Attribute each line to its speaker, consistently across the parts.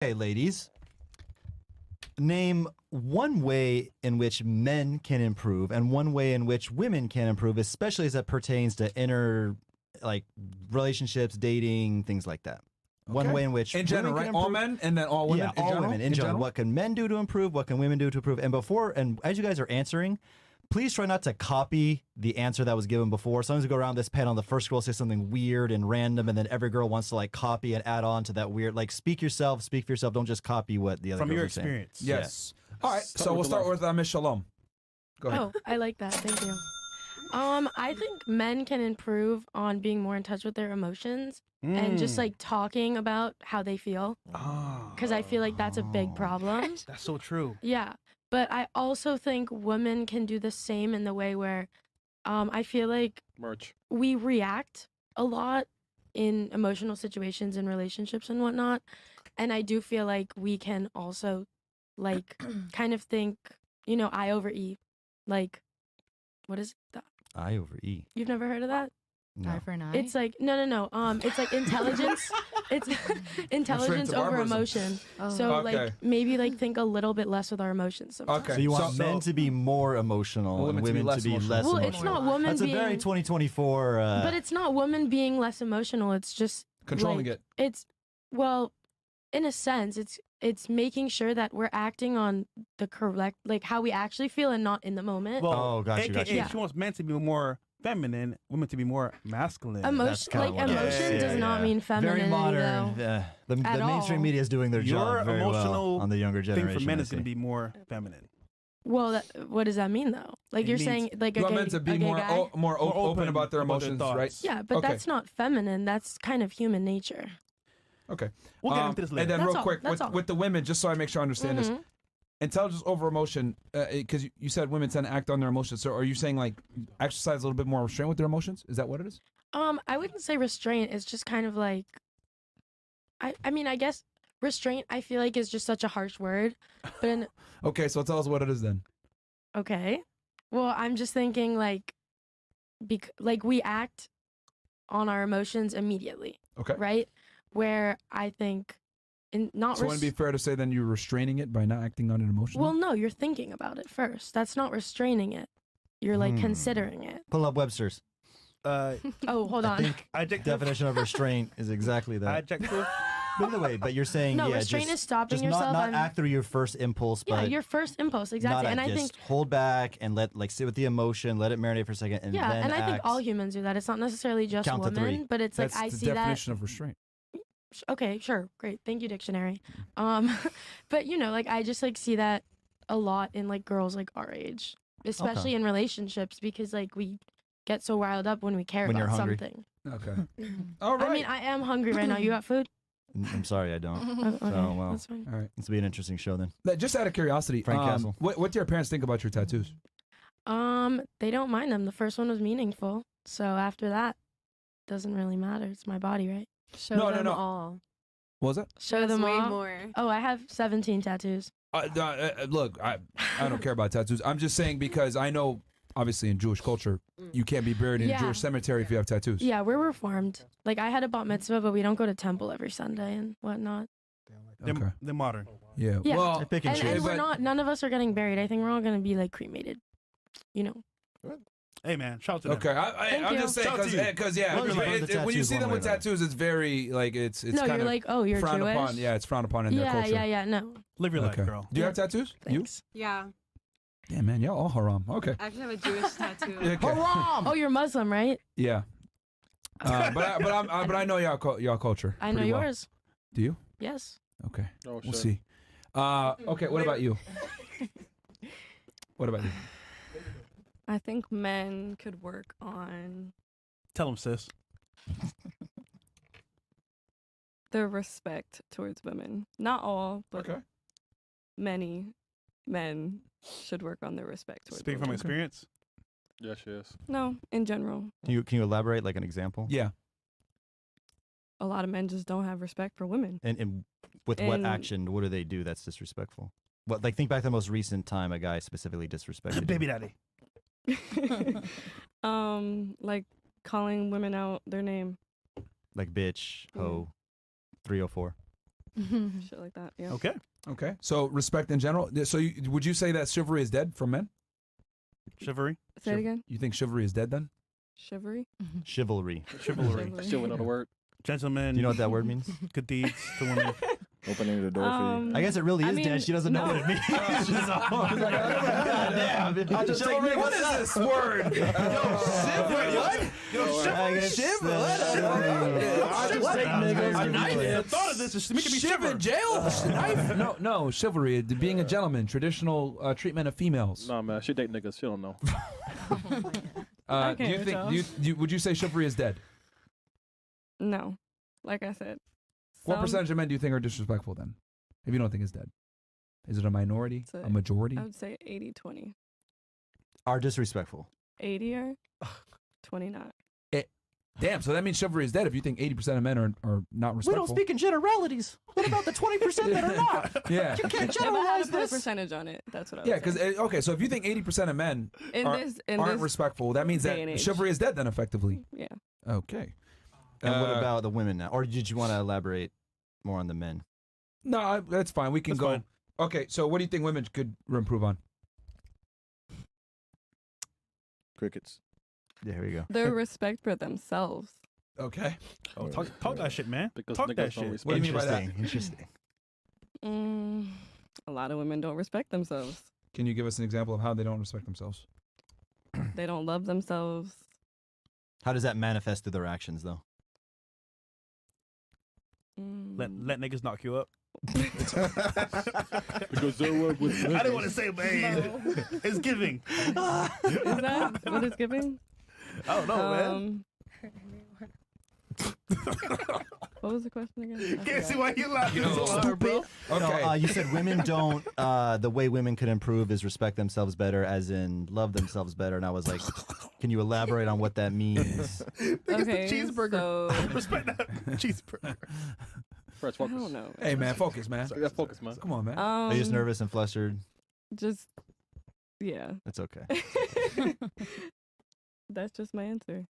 Speaker 1: Okay, ladies. Name one way in which men can improve and one way in which women can improve, especially as it pertains to inner, like, relationships, dating, things like that. One way in which
Speaker 2: in general, right? All men and then all women.
Speaker 1: Yeah, all women in general. What can men do to improve? What can women do to improve? And as you guys are answering, please try not to copy the answer that was given before. Sometimes we go around this panel, the first girl says something weird and random, and then every girl wants to like copy and add on to that weird. Like, speak for yourself. Don't just copy what the other
Speaker 3: from
Speaker 1: girls
Speaker 3: your
Speaker 1: are saying.
Speaker 3: experience.
Speaker 2: Yes. All right. So we'll start with Miss Shalom. Go ahead.
Speaker 4: Oh, I like that. Thank you. I think men can improve on being more in touch with their emotions and just like talking about how they feel. Because I feel like that's a big problem.
Speaker 3: That's so true.
Speaker 4: Yeah. But I also think women can do the same in the way where I feel like we react a lot in emotional situations and relationships and whatnot. And I do feel like we can also like kind of think, I over E. Like, what is that?
Speaker 1: I over E.
Speaker 4: You've never heard of that?
Speaker 1: No.
Speaker 5: Eye for an eye?
Speaker 4: It's like, no. It's like intelligence. It's intelligence over
Speaker 2: barbarism.
Speaker 4: emotion.
Speaker 5: Oh.
Speaker 4: So
Speaker 2: Okay.
Speaker 4: like maybe like think a little bit less with our emotions sometimes.
Speaker 2: Okay.
Speaker 1: So you want
Speaker 2: So-
Speaker 1: men to be more emotional and women to be less
Speaker 4: Well,
Speaker 1: emotional.
Speaker 4: it's not women
Speaker 1: That's
Speaker 4: being
Speaker 1: a very 2024.
Speaker 4: but it's not women being less emotional. It's just
Speaker 2: Controlling
Speaker 4: like,
Speaker 2: it.
Speaker 4: It's well, in a sense, it's making sure that we're acting on the correct, like how we actually feel and not in the moment.
Speaker 3: Well,
Speaker 1: Oh, got you, got
Speaker 3: AKA,
Speaker 1: you.
Speaker 3: she wants men to be more feminine, women to be more masculine.
Speaker 4: Emotion,
Speaker 1: kinda
Speaker 4: like
Speaker 1: what it is.
Speaker 4: emotion,
Speaker 1: Yeah,
Speaker 4: does not
Speaker 1: yeah.
Speaker 4: mean femininity
Speaker 1: Very modern.
Speaker 4: though.
Speaker 1: The
Speaker 4: At
Speaker 1: mainstream
Speaker 4: all.
Speaker 1: media is doing their
Speaker 3: Your
Speaker 1: job very well
Speaker 3: emotional
Speaker 1: on the younger
Speaker 3: thing
Speaker 1: generation.
Speaker 3: for men
Speaker 1: I
Speaker 3: is going to
Speaker 1: see.
Speaker 3: be more feminine.
Speaker 4: Well, what does that mean though? Like
Speaker 3: It
Speaker 4: you're
Speaker 3: means
Speaker 4: saying, like
Speaker 2: You
Speaker 4: a
Speaker 2: want
Speaker 4: gay,
Speaker 2: men to be
Speaker 4: a gay
Speaker 2: more
Speaker 4: guy?
Speaker 2: more open about their
Speaker 3: about their
Speaker 2: emotions,
Speaker 3: thoughts.
Speaker 2: right?
Speaker 4: Yeah, but
Speaker 2: Okay.
Speaker 4: that's not feminine. That's kind of human nature.
Speaker 2: Okay.
Speaker 3: We'll get into this later.
Speaker 2: And then
Speaker 4: That's
Speaker 2: real
Speaker 4: all,
Speaker 2: quick,
Speaker 4: that's all.
Speaker 2: with the women, just so I make sure I understand this.
Speaker 4: Mhm.
Speaker 2: Intelligence over emotion, because you said women tend to act on their emotions. So are you saying like exercise a little bit more restraint with their emotions? Is that what it is?
Speaker 4: I wouldn't say restraint. It's just kind of like, I mean, I guess restraint, I feel like is just such a harsh word, but
Speaker 2: Okay, so tell us what it is then.
Speaker 4: okay. Well, I'm just thinking like, like we act on our emotions immediately,
Speaker 2: Okay.
Speaker 4: right? Where I think, not
Speaker 2: So wouldn't it be fair to say then you're restraining it by not acting on it emotionally?
Speaker 4: well, no, you're thinking about it first. That's not restraining it. You're like
Speaker 1: Hmm.
Speaker 4: considering it.
Speaker 1: Pull up Webster's.
Speaker 4: Oh, hold
Speaker 1: I
Speaker 4: on.
Speaker 1: think
Speaker 3: Adjective.
Speaker 1: definition of restraint is exactly that.
Speaker 3: Adjective.
Speaker 1: By the way, but you're saying
Speaker 4: No,
Speaker 1: yeah,
Speaker 4: restraint
Speaker 1: just,
Speaker 4: is stopping
Speaker 1: just
Speaker 4: yourself.
Speaker 1: not act through your first impulse,
Speaker 4: Yeah,
Speaker 1: but
Speaker 4: your first impulse, exactly.
Speaker 1: not
Speaker 4: And I
Speaker 1: just
Speaker 4: think
Speaker 1: hold back and sit with the emotion, let it marinate for a second, and
Speaker 4: yeah,
Speaker 1: then
Speaker 4: and I think
Speaker 1: act.
Speaker 4: all humans do that. It's not necessarily just
Speaker 1: Count to
Speaker 4: women,
Speaker 1: three.
Speaker 4: but it's
Speaker 2: That's
Speaker 4: like I
Speaker 2: the
Speaker 4: see that.
Speaker 2: definition of restraint.
Speaker 4: Okay, sure, great, thank you, dictionary. But like I just like see that a lot in like girls like our age, especially in relationships, because like we get so riled up when we care
Speaker 1: When
Speaker 4: about
Speaker 1: you're hungry.
Speaker 4: something.
Speaker 2: Okay. All right.
Speaker 4: I mean, I am hungry right now. You got food?
Speaker 1: I'm sorry, I don't.
Speaker 4: Oh, okay,
Speaker 1: Oh, well.
Speaker 4: that's fine.
Speaker 2: All right.
Speaker 1: This will be an interesting show then.
Speaker 2: Just out of curiosity,
Speaker 1: Frank Castle.
Speaker 2: what do your parents think about your tattoos?
Speaker 4: They don't mind them. The first one was meaningful, so after that, doesn't really matter. It's my body, right?
Speaker 5: Show
Speaker 2: No, no,
Speaker 5: them
Speaker 2: no.
Speaker 5: all.
Speaker 2: What was that?
Speaker 4: Show
Speaker 5: That's
Speaker 4: them
Speaker 5: way
Speaker 4: all.
Speaker 5: more.
Speaker 4: Oh, I have 17 tattoos.
Speaker 2: Look, I don't care about tattoos. I'm just saying because I know, obviously, in Jewish culture, you can't be buried in a
Speaker 4: Yeah.
Speaker 2: Jewish cemetery if you have tattoos.
Speaker 4: Yeah, we're reformed. Like I had a bat mitzvah, but we don't go to temple every Sunday and whatnot.
Speaker 2: Okay.
Speaker 3: They're modern.
Speaker 2: Yeah.
Speaker 4: Yeah.
Speaker 2: Well,
Speaker 1: I pick and
Speaker 4: And,
Speaker 1: choose.
Speaker 4: and we're
Speaker 2: but-
Speaker 4: not. None of us are getting buried. I think we're all gonna be like cremated. You know.
Speaker 3: Hey man, shout out to them.
Speaker 2: okay.
Speaker 4: Thank
Speaker 2: I'm
Speaker 4: you.
Speaker 2: just saying
Speaker 3: Shout out to you.
Speaker 2: because yeah,
Speaker 1: Well,
Speaker 2: because
Speaker 1: you know, the
Speaker 2: when you
Speaker 1: tattoos
Speaker 2: see them
Speaker 1: one
Speaker 2: with
Speaker 1: way or
Speaker 2: tattoos, it's very like it's
Speaker 4: No,
Speaker 2: kind
Speaker 4: you're
Speaker 2: of
Speaker 4: like, oh, you're
Speaker 2: frowned
Speaker 4: Jewish.
Speaker 2: upon. Yeah, it's frowned upon in their
Speaker 4: Yeah,
Speaker 2: culture.
Speaker 4: yeah. No.
Speaker 3: Live your
Speaker 2: Okay.
Speaker 3: life, girl.
Speaker 2: Do you have tattoos? You?
Speaker 4: Thanks.
Speaker 5: Yeah.
Speaker 2: Yeah, man. Y'all all haram. Okay.
Speaker 5: I actually have a Jewish tattoo.
Speaker 2: Okay.
Speaker 4: Oh, you're Muslim, right?
Speaker 2: Yeah. But I know y'all culture.
Speaker 4: I know
Speaker 2: pretty well.
Speaker 4: yours.
Speaker 2: Do you?
Speaker 4: Yes.
Speaker 2: Okay.
Speaker 6: Oh,
Speaker 2: We'll
Speaker 6: shit.
Speaker 2: see. Okay. What about you? What about you?
Speaker 7: I think men could work on
Speaker 3: Tell them, sis.
Speaker 7: their respect towards women. Not all, but
Speaker 2: Okay.
Speaker 7: many men should work on their respect towards
Speaker 3: Speaking from
Speaker 7: women.
Speaker 3: experience.
Speaker 6: Yes, yes.
Speaker 7: No, in general.
Speaker 1: Can you elaborate like an example?
Speaker 2: Yeah.
Speaker 7: A lot of men just don't have respect for women.
Speaker 1: And with what
Speaker 7: And-
Speaker 1: action? What do they do that's disrespectful? What think back to the most recent time a guy specifically disrespected
Speaker 3: Baby
Speaker 1: you.
Speaker 3: daddy.
Speaker 7: Like calling women out their name.
Speaker 1: Like bitch,
Speaker 7: Yeah.
Speaker 1: hoe, 304.
Speaker 7: Shit like that. Yeah.
Speaker 3: Okay.
Speaker 2: Okay. So respect in general. So would you say that chivalry is dead from men?
Speaker 3: Chivalry.
Speaker 7: Say it again.
Speaker 2: You think chivalry is dead then?
Speaker 7: Chivalry.
Speaker 1: Chivalry.
Speaker 3: Chivalry.
Speaker 5: Still another word.
Speaker 3: Gentlemen.
Speaker 1: Do you know what that word means?
Speaker 3: Good deeds to women.
Speaker 5: Opening the door for you.
Speaker 1: I guess it really
Speaker 7: I
Speaker 1: is
Speaker 7: mean,
Speaker 1: dead. She doesn't know
Speaker 7: no.
Speaker 1: what it means. She's just like, God damn.
Speaker 2: I'll just take what is this word? Chivalry. What?
Speaker 3: The thought of this is making me
Speaker 2: Shiv
Speaker 3: shiver.
Speaker 2: in jail? Knife? No, chivalry. Being a gentleman, traditional treatment of females.
Speaker 5: Nah, man, she date niggas. She don't know.
Speaker 2: Do you think? Would you say chivalry is dead?
Speaker 7: No. Like I said.
Speaker 2: What
Speaker 7: some-
Speaker 2: percentage of men do you think are disrespectful then? If you don't think it's dead, is it a minority,
Speaker 7: It's
Speaker 2: a majority?
Speaker 7: I would say 80-20.
Speaker 1: Are disrespectful.
Speaker 7: 80 are 20 not.
Speaker 2: Damn. So that means chivalry is dead. If you think 80% of men are not
Speaker 1: We
Speaker 2: respectful.
Speaker 1: don't speak in generalities. What about the 20% that are not?
Speaker 2: Yeah.
Speaker 1: You can't
Speaker 7: If I had
Speaker 1: generalize
Speaker 7: to put a
Speaker 1: this.
Speaker 7: percentage on it, that's what I would
Speaker 2: Yeah,
Speaker 7: say.
Speaker 2: because okay, so if you think 80% of men
Speaker 7: in
Speaker 2: aren't
Speaker 7: this
Speaker 2: respectful, that means
Speaker 7: day and
Speaker 2: that
Speaker 7: age.
Speaker 2: chivalry is dead then, effectively.
Speaker 7: Yeah.
Speaker 2: Okay.
Speaker 1: And what about the women now? Or did you want to elaborate more on the men?
Speaker 2: No, that's fine. We can
Speaker 3: That's
Speaker 2: go.
Speaker 3: fine.
Speaker 2: Okay, so what do you think women could improve on?
Speaker 5: Crickets.
Speaker 1: Yeah, here we go.
Speaker 7: Their respect for themselves.
Speaker 2: Okay.
Speaker 3: Oh, talk that shit, man.
Speaker 5: Because
Speaker 3: Talk
Speaker 5: niggas
Speaker 3: that
Speaker 5: don't
Speaker 3: shit.
Speaker 5: respect
Speaker 2: What do you mean by that?
Speaker 1: Interesting.
Speaker 7: A lot of women don't respect themselves.
Speaker 2: Can you give us an example of how they don't respect themselves?
Speaker 7: They don't love themselves.
Speaker 1: How does that manifest through their actions, though?
Speaker 3: Let niggas knock you up.
Speaker 5: Because they work with
Speaker 3: I didn't want to say, it, but hey, it's giving.
Speaker 7: Is that what it's giving?
Speaker 3: I don't know, man.
Speaker 7: What was the question again? I
Speaker 3: Can't see
Speaker 7: forgot.
Speaker 3: why you laughing so hard, bro.
Speaker 2: Okay.
Speaker 1: No, you said women don't. The way women could improve is respect themselves better, as in love themselves better. And I was like, can you elaborate on what that means?
Speaker 7: Okay,
Speaker 3: cheeseburger.
Speaker 7: so
Speaker 3: Respect that cheeseburger.
Speaker 5: Fresh
Speaker 7: I
Speaker 5: focus.
Speaker 7: don't know.
Speaker 2: Hey, man, focus, man.
Speaker 5: Yeah, focus, man.
Speaker 2: Come on, man.
Speaker 1: Are you just nervous and flustered?
Speaker 7: Just yeah.
Speaker 1: That's okay.
Speaker 7: That's just my answer.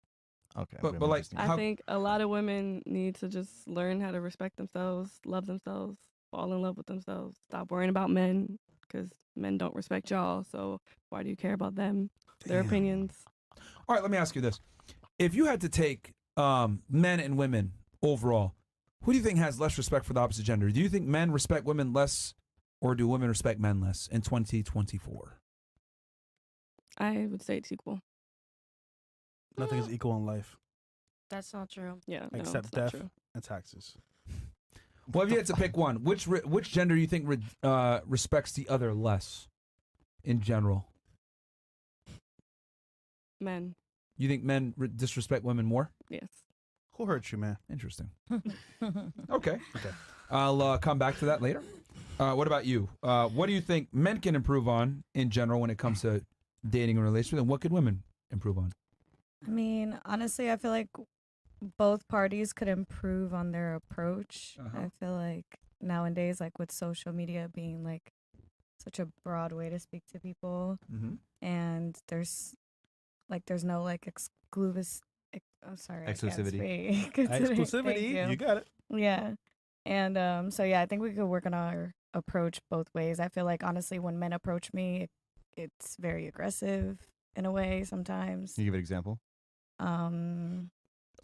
Speaker 1: Okay.
Speaker 2: But
Speaker 1: really
Speaker 2: like,
Speaker 1: interesting.
Speaker 7: I
Speaker 2: How-
Speaker 7: think a lot of women need to just learn how to respect themselves, love themselves, fall in love with themselves, stop worrying about men because men don't respect y'all. So why do you care about them, their opinions?
Speaker 2: All right, let me ask you this: if you had to take men and women overall, who do you think has less respect for the opposite gender? Do you think men respect women less, or do women respect men less in 2024?
Speaker 7: I would say it's equal.
Speaker 3: Nothing is equal in life
Speaker 4: That's not true.
Speaker 7: Yeah, no,
Speaker 3: except
Speaker 7: it's not
Speaker 3: death
Speaker 7: true.
Speaker 3: and taxes.
Speaker 2: Well, if you had to pick one, which gender do you think respects the other less in general?
Speaker 7: Men,
Speaker 2: You think men disrespect women more?
Speaker 7: yes.
Speaker 3: Who hurt you, man?
Speaker 2: Interesting. Okay.
Speaker 3: Okay.
Speaker 2: I'll come back to that later. What about you? What do you think men can improve on in general when it comes to dating and relationships, and what could women improve on?
Speaker 6: I mean, honestly, I feel like both parties could improve on their approach.
Speaker 2: Uh-huh.
Speaker 6: I feel like nowadays, like with social media being like such a broad way to speak to people,
Speaker 2: Mm-hmm.
Speaker 6: and there's no like
Speaker 1: Exclusivity.
Speaker 3: Exclusivity. You got it.
Speaker 6: Yeah. And so yeah, I think we could work on our approach both ways. I feel like honestly when men approach me, it's very aggressive in a way sometimes.
Speaker 1: Can you give an example?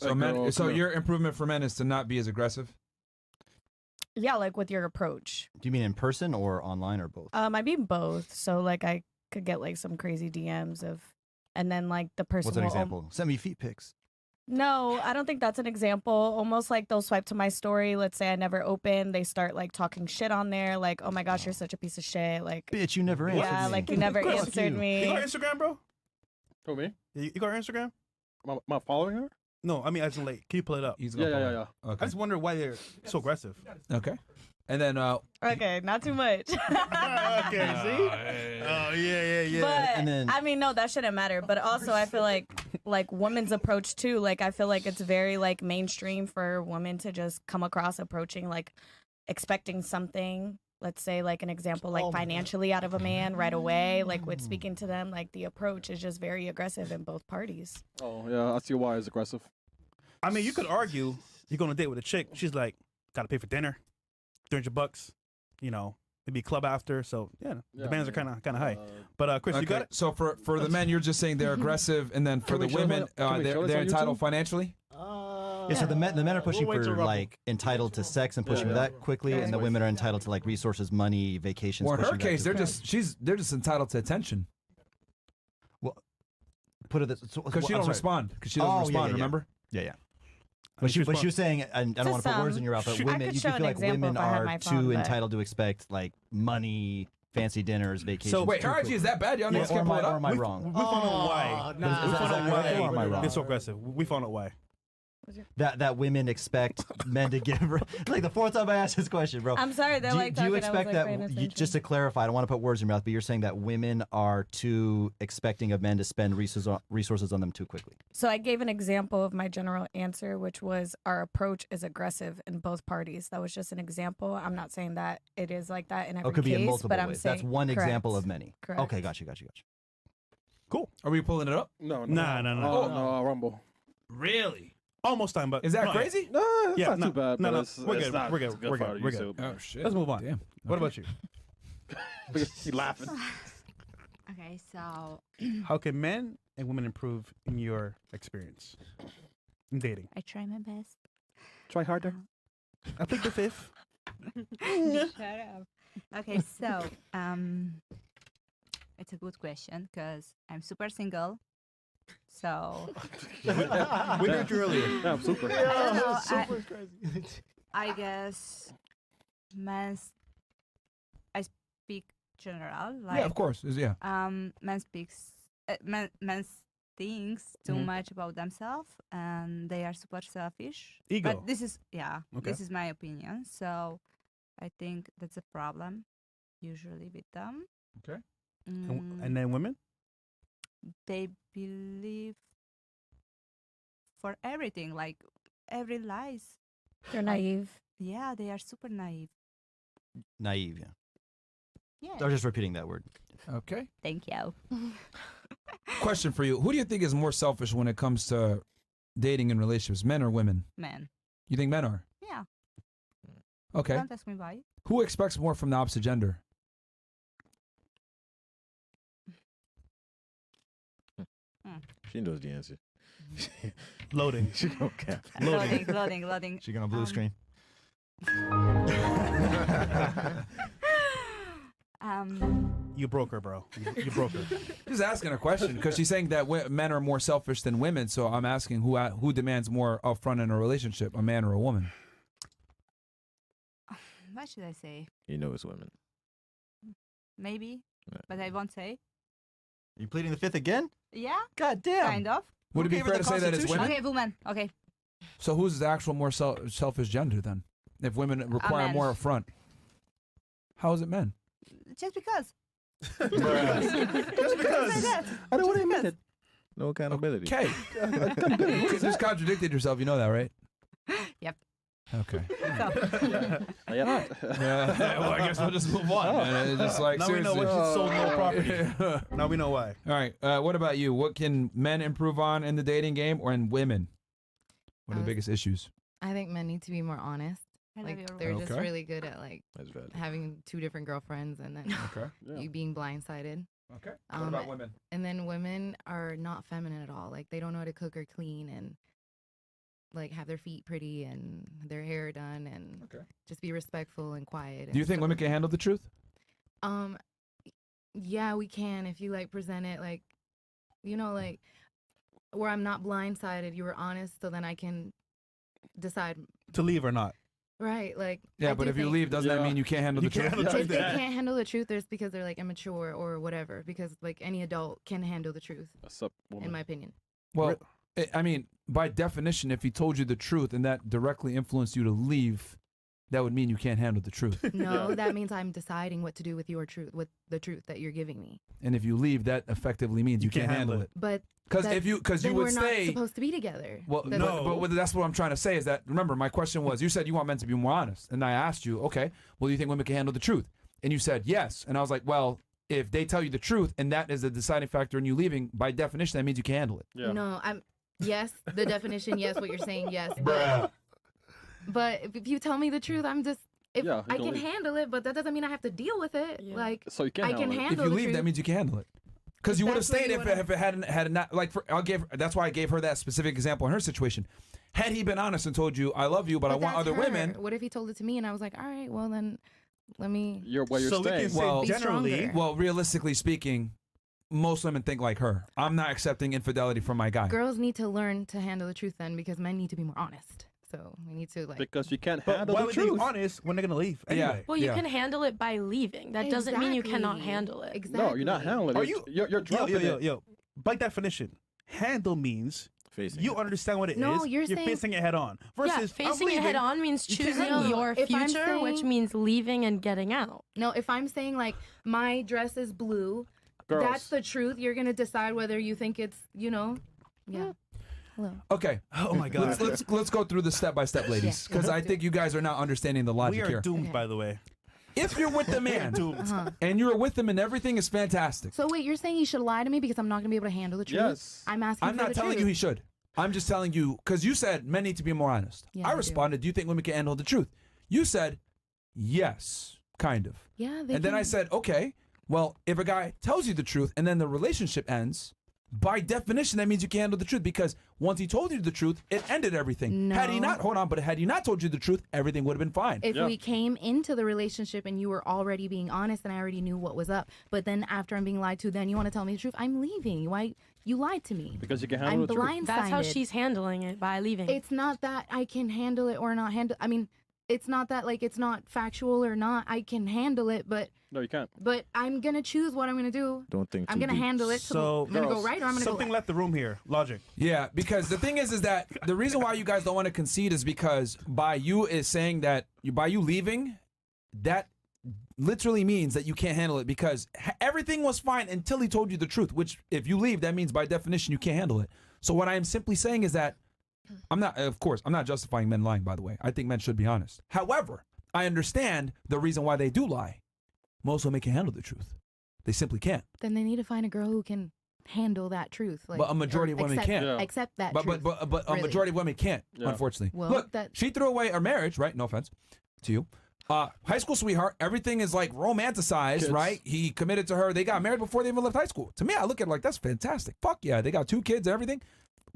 Speaker 2: So so your improvement for men is to not be as aggressive.
Speaker 6: Yeah, like with your approach.
Speaker 1: Do you mean in person or online or both?
Speaker 6: I mean both. So like I could get like some crazy DMs of, and then like the person
Speaker 1: What's an
Speaker 6: will
Speaker 1: example? Send me feet pics.
Speaker 6: No, I don't think that's an example. Almost like they'll swipe to my story. Let's say I never open. They start like talking shit on there. Like, oh my gosh, you're such a piece of shit. Like,
Speaker 1: Bitch, you never answered
Speaker 6: yeah,
Speaker 1: me.
Speaker 6: like you never
Speaker 3: Fuck
Speaker 6: answered
Speaker 3: you.
Speaker 6: me.
Speaker 3: You got Instagram, bro?
Speaker 5: Who, me?
Speaker 3: You got her Instagram?
Speaker 5: Am I following her?
Speaker 3: No, I mean as in like, can you pull it up?
Speaker 2: He's
Speaker 5: Yeah,
Speaker 2: gonna
Speaker 5: yeah,
Speaker 2: follow.
Speaker 5: yeah, yeah.
Speaker 3: I
Speaker 2: Okay.
Speaker 3: just wonder why they're so aggressive.
Speaker 2: Okay. And then
Speaker 6: Okay, not too much.
Speaker 3: Okay, see? Oh yeah.
Speaker 6: But
Speaker 1: And then-
Speaker 6: I mean, no, that shouldn't matter. But also, I feel like women's approach too. Like, I feel like it's very like mainstream for women to just come across approaching like expecting something. Let's say like an example, like financially out of a man right away. Like with speaking to them, like the approach is just very aggressive in both parties.
Speaker 5: Oh, yeah, I see why it's aggressive.
Speaker 3: I mean, you could argue you're going on a date with a chick. She's like, gotta pay for dinner, $300. You know, maybe a club after. So yeah, the bands are kind of high. But Chris, you got it.
Speaker 2: So for the men, you're just saying they're aggressive, and then for
Speaker 5: Can
Speaker 2: the
Speaker 5: we show
Speaker 2: women,
Speaker 5: that- can we show this
Speaker 2: they're
Speaker 5: on
Speaker 2: entitled
Speaker 5: YouTube?
Speaker 2: financially.
Speaker 1: Yeah, so the men are pushing
Speaker 8: wait till
Speaker 1: for
Speaker 8: Rumble.
Speaker 1: like entitled to sex and pushing for that quickly, and the women are entitled to like resources, money, vacations.
Speaker 2: Well, in her
Speaker 1: pushing that
Speaker 2: case,
Speaker 1: too.
Speaker 2: they're just entitled to attention
Speaker 1: put it so,
Speaker 2: because she
Speaker 1: I'm
Speaker 2: don't
Speaker 1: sorry.
Speaker 2: respond. Because she doesn't
Speaker 1: Oh, yeah,
Speaker 2: respond.
Speaker 1: yeah, yeah.
Speaker 2: Remember?
Speaker 1: Yeah. But she was saying, and I don't want to put words in your mouth, but
Speaker 6: I
Speaker 1: women,
Speaker 6: could
Speaker 1: you
Speaker 6: show
Speaker 1: feel
Speaker 6: an
Speaker 1: like
Speaker 6: example
Speaker 1: women
Speaker 6: if I had
Speaker 1: are
Speaker 6: my
Speaker 1: too
Speaker 6: phone, but-
Speaker 1: entitled to expect like money, fancy dinners, vacations.
Speaker 2: So wait,
Speaker 1: too
Speaker 2: her IG
Speaker 1: quickly.
Speaker 2: is that bad? Y'all
Speaker 1: Yeah,
Speaker 2: niggas
Speaker 1: or
Speaker 2: can't
Speaker 1: am
Speaker 2: pull
Speaker 1: I,
Speaker 2: it
Speaker 1: or
Speaker 2: up.
Speaker 1: am I wrong?
Speaker 3: We found out why.
Speaker 8: nah,
Speaker 3: We found
Speaker 1: is that
Speaker 3: out
Speaker 1: correct or am I
Speaker 3: why
Speaker 1: wrong?
Speaker 3: they're so aggressive. We found out why.
Speaker 1: That women expect men to give her like the fourth time I asked this question, bro.
Speaker 6: I'm sorry. They're like
Speaker 1: do you
Speaker 6: talking, I was,
Speaker 1: expect
Speaker 6: like, paying
Speaker 1: that?
Speaker 6: attention.
Speaker 1: Just to clarify, I don't want to put words in your mouth, but you're saying that women are too expecting of men to spend resources on them too quickly.
Speaker 6: So I gave an example of my general answer, which was our approach is aggressive in both parties. That was just an example. I'm not saying that it is like that in every
Speaker 1: Oh, it could
Speaker 6: case,
Speaker 1: be in multiple
Speaker 6: but I'm
Speaker 1: ways.
Speaker 6: saying
Speaker 1: That's one
Speaker 6: correct.
Speaker 1: example of many.
Speaker 6: Correct.
Speaker 1: Okay, gotcha.
Speaker 3: Cool.
Speaker 2: Are we pulling it up?
Speaker 5: No.
Speaker 3: Nah.
Speaker 5: Oh, no, Rumble.
Speaker 2: Really?
Speaker 3: Almost time, but
Speaker 2: Is that
Speaker 3: no,
Speaker 2: crazy?
Speaker 5: No, it's
Speaker 3: Yeah,
Speaker 5: not
Speaker 3: no,
Speaker 5: too bad.
Speaker 3: no,
Speaker 5: but
Speaker 3: no,
Speaker 5: it's,
Speaker 3: we're
Speaker 5: it's
Speaker 3: good,
Speaker 5: not
Speaker 3: we're good,
Speaker 5: as
Speaker 3: we're
Speaker 5: for
Speaker 3: good, we're
Speaker 5: YouTube.
Speaker 2: Oh shit.
Speaker 3: Let's move on.
Speaker 2: Damn.
Speaker 3: What about you?
Speaker 5: He's laughing.
Speaker 9: Okay, so
Speaker 3: How can men and women improve in your experience in dating?
Speaker 9: I try my best.
Speaker 5: Try harder.
Speaker 3: I think the fifth.
Speaker 9: Shut up. Okay, so it's a good question because I'm super single. So
Speaker 3: We knew it earlier.
Speaker 5: Yeah, I'm super.
Speaker 9: I don't know,
Speaker 8: super crazy.
Speaker 9: I guess men's. I speak general, like
Speaker 2: Yeah, of course. Yeah.
Speaker 9: men speaks men thinks too much about themselves and they are super selfish.
Speaker 3: Ego.
Speaker 9: But this is
Speaker 3: Okay.
Speaker 9: this is my opinion. So I think that's a problem usually with them.
Speaker 2: Okay.
Speaker 3: And then women?
Speaker 9: They believe for everything, like every lies.
Speaker 6: They're naive.
Speaker 9: Yeah, they are super naive.
Speaker 1: Naive, yeah.
Speaker 9: Yeah.
Speaker 1: I was just repeating that word.
Speaker 2: Okay.
Speaker 9: Thank you.
Speaker 2: Question for you: who do you think is more selfish when it comes to dating and relationships, men or women?
Speaker 9: Men.
Speaker 2: You think men are?
Speaker 9: Yeah.
Speaker 2: Okay.
Speaker 9: Don't ask me why.
Speaker 2: Who expects more from the opposite gender?
Speaker 8: She knows the answer.
Speaker 3: Loading.
Speaker 8: She don't care.
Speaker 9: Loading.
Speaker 1: She gonna blue screen.
Speaker 3: You broke her, bro. You broke her.
Speaker 2: Just asking a question because she's saying that men are more selfish than women. So I'm asking who demands more upfront in a relationship, a man or a woman?
Speaker 9: What should I say?
Speaker 8: You know it's women.
Speaker 9: Maybe,
Speaker 8: Yeah.
Speaker 9: but I won't say.
Speaker 1: You pleading the fifth again?
Speaker 9: Yeah,
Speaker 1: God damn.
Speaker 9: kind of.
Speaker 2: Would it be
Speaker 1: gave her
Speaker 2: fair
Speaker 1: the
Speaker 2: to say that it's
Speaker 1: Constitution?
Speaker 2: women?
Speaker 9: Okay, woman. Okay.
Speaker 2: So who's the actual more selfish gender then? If women require
Speaker 9: men.
Speaker 2: more upfront, how is it men?
Speaker 9: Just because.
Speaker 3: Just because.
Speaker 8: I don't want to admit it. No accountability.
Speaker 2: Okay. You just contradicted yourself. You know that, right?
Speaker 9: Yep.
Speaker 2: Okay.
Speaker 9: So,
Speaker 5: Yeah.
Speaker 2: Yeah. Well, I guess we'll just move on. Man. It's just like
Speaker 3: Now we know
Speaker 2: seriously.
Speaker 3: why she sold no property.
Speaker 2: All
Speaker 3: Now we know why.
Speaker 2: right. What about you? What can men improve on in the dating game or in women? What are the
Speaker 10: I was-
Speaker 2: biggest issues?
Speaker 10: I think men need to be more honest.
Speaker 9: I love
Speaker 10: Like
Speaker 9: your
Speaker 10: they're
Speaker 9: words.
Speaker 10: just
Speaker 2: Okay.
Speaker 10: really good at like
Speaker 8: That's valid.
Speaker 10: having two different girlfriends and then
Speaker 2: Okay.
Speaker 5: Yeah.
Speaker 10: you being blindsided.
Speaker 2: Okay.
Speaker 10: What about
Speaker 2: women?
Speaker 10: And then women are not feminine at all. Like they don't know how to cook or clean and like have their feet pretty and their hair done and
Speaker 2: Okay.
Speaker 10: just be respectful and quiet.
Speaker 2: Do you think women can handle the truth?
Speaker 10: Um, yeah, we can if you like present it like, you know, like where I'm not blindsided. You were honest, so then I can decide.
Speaker 3: To leave or not.
Speaker 10: Right, like
Speaker 2: Yeah,
Speaker 10: I
Speaker 2: but
Speaker 10: do
Speaker 2: if you
Speaker 10: think
Speaker 2: leave, doesn't that
Speaker 5: Yeah.
Speaker 2: mean you can't handle
Speaker 3: You
Speaker 2: the
Speaker 3: can't
Speaker 2: truth?
Speaker 3: handle
Speaker 10: if they
Speaker 3: that.
Speaker 10: can't handle the truth, it's because they're like immature or whatever. Because like any adult can handle the truth,
Speaker 5: What's up, woman?
Speaker 10: in my opinion.
Speaker 2: Well, I mean, by definition, if he told you the truth and that directly influenced you to leave, that would mean you can't handle the truth.
Speaker 10: No, that means I'm deciding what to do with your truth, with the truth that you're giving me.
Speaker 2: And if you leave, that effectively means you can't handle it.
Speaker 10: But
Speaker 2: Because
Speaker 10: that-
Speaker 2: if you, because you
Speaker 10: then
Speaker 2: would
Speaker 10: we're
Speaker 2: stay.
Speaker 10: not supposed to be together.
Speaker 2: Well,
Speaker 10: That's-
Speaker 2: but that's what I'm trying to say is that, remember, my question was, you said you want men to be more honest. And I asked you, okay, well, do you think women can handle the truth? And you said yes. And I was like, well, if they tell you the truth and that is the deciding factor in you leaving, by definition, that means you can handle it.
Speaker 5: Yeah.
Speaker 10: No, yes, the definition, yes, what you're saying, yes. But if you tell me the truth, I'm just If
Speaker 5: Yeah, you
Speaker 10: I
Speaker 5: can
Speaker 10: can
Speaker 5: leave.
Speaker 10: handle it, but that doesn't mean I have to deal with it.
Speaker 4: Yeah.
Speaker 10: Like
Speaker 5: So you can
Speaker 10: I can
Speaker 5: handle it.
Speaker 2: If
Speaker 10: handle
Speaker 2: you
Speaker 10: the
Speaker 2: leave,
Speaker 10: truth.
Speaker 2: that means you can handle it. Because you would have
Speaker 10: That's what
Speaker 2: stayed
Speaker 10: you
Speaker 2: if it hadn't not like that's why I gave her that specific example in her situation. Had he been honest and told you I love you, but I want
Speaker 10: that's
Speaker 2: other
Speaker 10: her.
Speaker 2: women.
Speaker 10: What if he told it to me and I was like, all right, well then, let me.
Speaker 5: You're
Speaker 3: so we can
Speaker 5: staying.
Speaker 3: say
Speaker 2: Well-
Speaker 10: Be
Speaker 3: generally.
Speaker 10: stronger.
Speaker 2: Well, realistically speaking, most women think like her. I'm not accepting infidelity from my guy.
Speaker 10: Girls need to learn to handle the truth then, because men need to be more honest. So we need to like.
Speaker 5: Because you can't
Speaker 3: But
Speaker 5: handle
Speaker 3: why
Speaker 5: the
Speaker 3: would they be
Speaker 5: truth.
Speaker 3: honest when they're gonna leave? Anyway.
Speaker 4: Well, you
Speaker 2: Yeah.
Speaker 4: can handle it by leaving. That doesn't mean you cannot
Speaker 10: Exactly.
Speaker 4: handle it.
Speaker 10: Exactly.
Speaker 5: No, you're not handling it.
Speaker 3: Are you?
Speaker 5: You're dropping it.
Speaker 3: Yo. By definition, handle means
Speaker 8: Facing
Speaker 3: you
Speaker 8: it.
Speaker 3: understand what it is.
Speaker 10: No, you're saying-
Speaker 3: facing it head on.
Speaker 4: Yeah,
Speaker 3: Versus I'm
Speaker 4: facing it head
Speaker 3: leaving.
Speaker 4: on means
Speaker 3: You can't
Speaker 4: choosing
Speaker 3: handle it.
Speaker 4: your
Speaker 10: If I'm
Speaker 4: future, which
Speaker 10: saying-
Speaker 4: means leaving and getting out.
Speaker 10: No, if I'm saying like my dress is blue,
Speaker 5: Girls.
Speaker 10: that's the truth. You're gonna decide whether you think it's, yeah. Hello.
Speaker 2: Okay.
Speaker 3: Oh my God.
Speaker 2: Let's go through the step by step, ladies, because I think you guys are not understanding the
Speaker 3: We
Speaker 2: logic
Speaker 3: are
Speaker 2: here.
Speaker 3: doomed,
Speaker 10: Okay.
Speaker 3: by the way.
Speaker 2: If you're with the man
Speaker 3: Doomed.
Speaker 10: Uh-huh.
Speaker 2: and you're with him and everything is fantastic,
Speaker 10: So wait, you're saying he should lie to me because I'm not gonna be able to handle the truth?
Speaker 5: Yes.
Speaker 10: I'm asking
Speaker 2: I'm
Speaker 10: for
Speaker 2: not
Speaker 10: the
Speaker 2: telling
Speaker 10: truth.
Speaker 2: you he should. I'm just telling you because you said men need to be more honest.
Speaker 10: Yeah,
Speaker 2: I
Speaker 10: I do.
Speaker 2: responded, do you think women can handle the truth? You said yes, kind of.
Speaker 10: Yeah,
Speaker 2: And then I said, okay, well, if a guy tells you the truth and then the relationship ends, by definition, that means you can handle the truth because once he told you the truth, it ended everything. Had he
Speaker 10: No.
Speaker 2: not, hold on, but had he not told you the truth, everything would have been fine.
Speaker 10: if
Speaker 5: Yeah.
Speaker 10: we came into the relationship and you were already being honest and I already knew what was up, but then after I'm being lied to, then you want to tell me the truth, I'm leaving. Why? You lied to me.
Speaker 5: Because you can handle
Speaker 10: I'm
Speaker 5: the truth.
Speaker 10: blindsided.
Speaker 4: That's how she's handling it, by leaving.
Speaker 10: It's not that I can handle it or not handle. I mean, it's not that like it's not factual or not. I can handle it, but
Speaker 5: No, you can't.
Speaker 10: I'm gonna choose what I'm gonna do.
Speaker 8: Don't think
Speaker 10: I'm
Speaker 8: too
Speaker 10: gonna
Speaker 8: deep.
Speaker 10: handle it.
Speaker 3: So,
Speaker 10: I'm gonna go
Speaker 5: girls,
Speaker 10: right or I'm gonna
Speaker 3: Something
Speaker 10: go
Speaker 3: left
Speaker 10: left.
Speaker 3: the room here. Logic.
Speaker 2: Yeah, because the thing is that the reason why you guys don't want to concede is because by you is saying that by you leaving, that literally means that you can't handle it because everything was fine until he told you the truth, which if you leave, that means by definition you can't handle it. So what I am simply saying is that I'm not justifying men lying, by the way. I think men should be honest. However, I understand the reason why they do lie. Most women can handle the truth. They simply can't.
Speaker 10: Then they need to find a girl who can handle that truth. Like,
Speaker 2: But a majority
Speaker 10: or
Speaker 2: of women
Speaker 10: accept,
Speaker 2: can't.
Speaker 5: Yeah.
Speaker 10: accept that
Speaker 2: But
Speaker 10: truth.
Speaker 2: a
Speaker 10: really.
Speaker 2: majority of women can't,
Speaker 5: Yeah.
Speaker 2: unfortunately.
Speaker 10: Well,
Speaker 2: Look,
Speaker 10: that-
Speaker 2: she threw away our marriage, right? No offense to you. High school sweetheart, everything is like romanticized,
Speaker 5: Kids.
Speaker 2: right? He committed to her. They got married before they even left high school. To me, I look at it like that's fantastic. Fuck yeah, they got 2 kids and everything.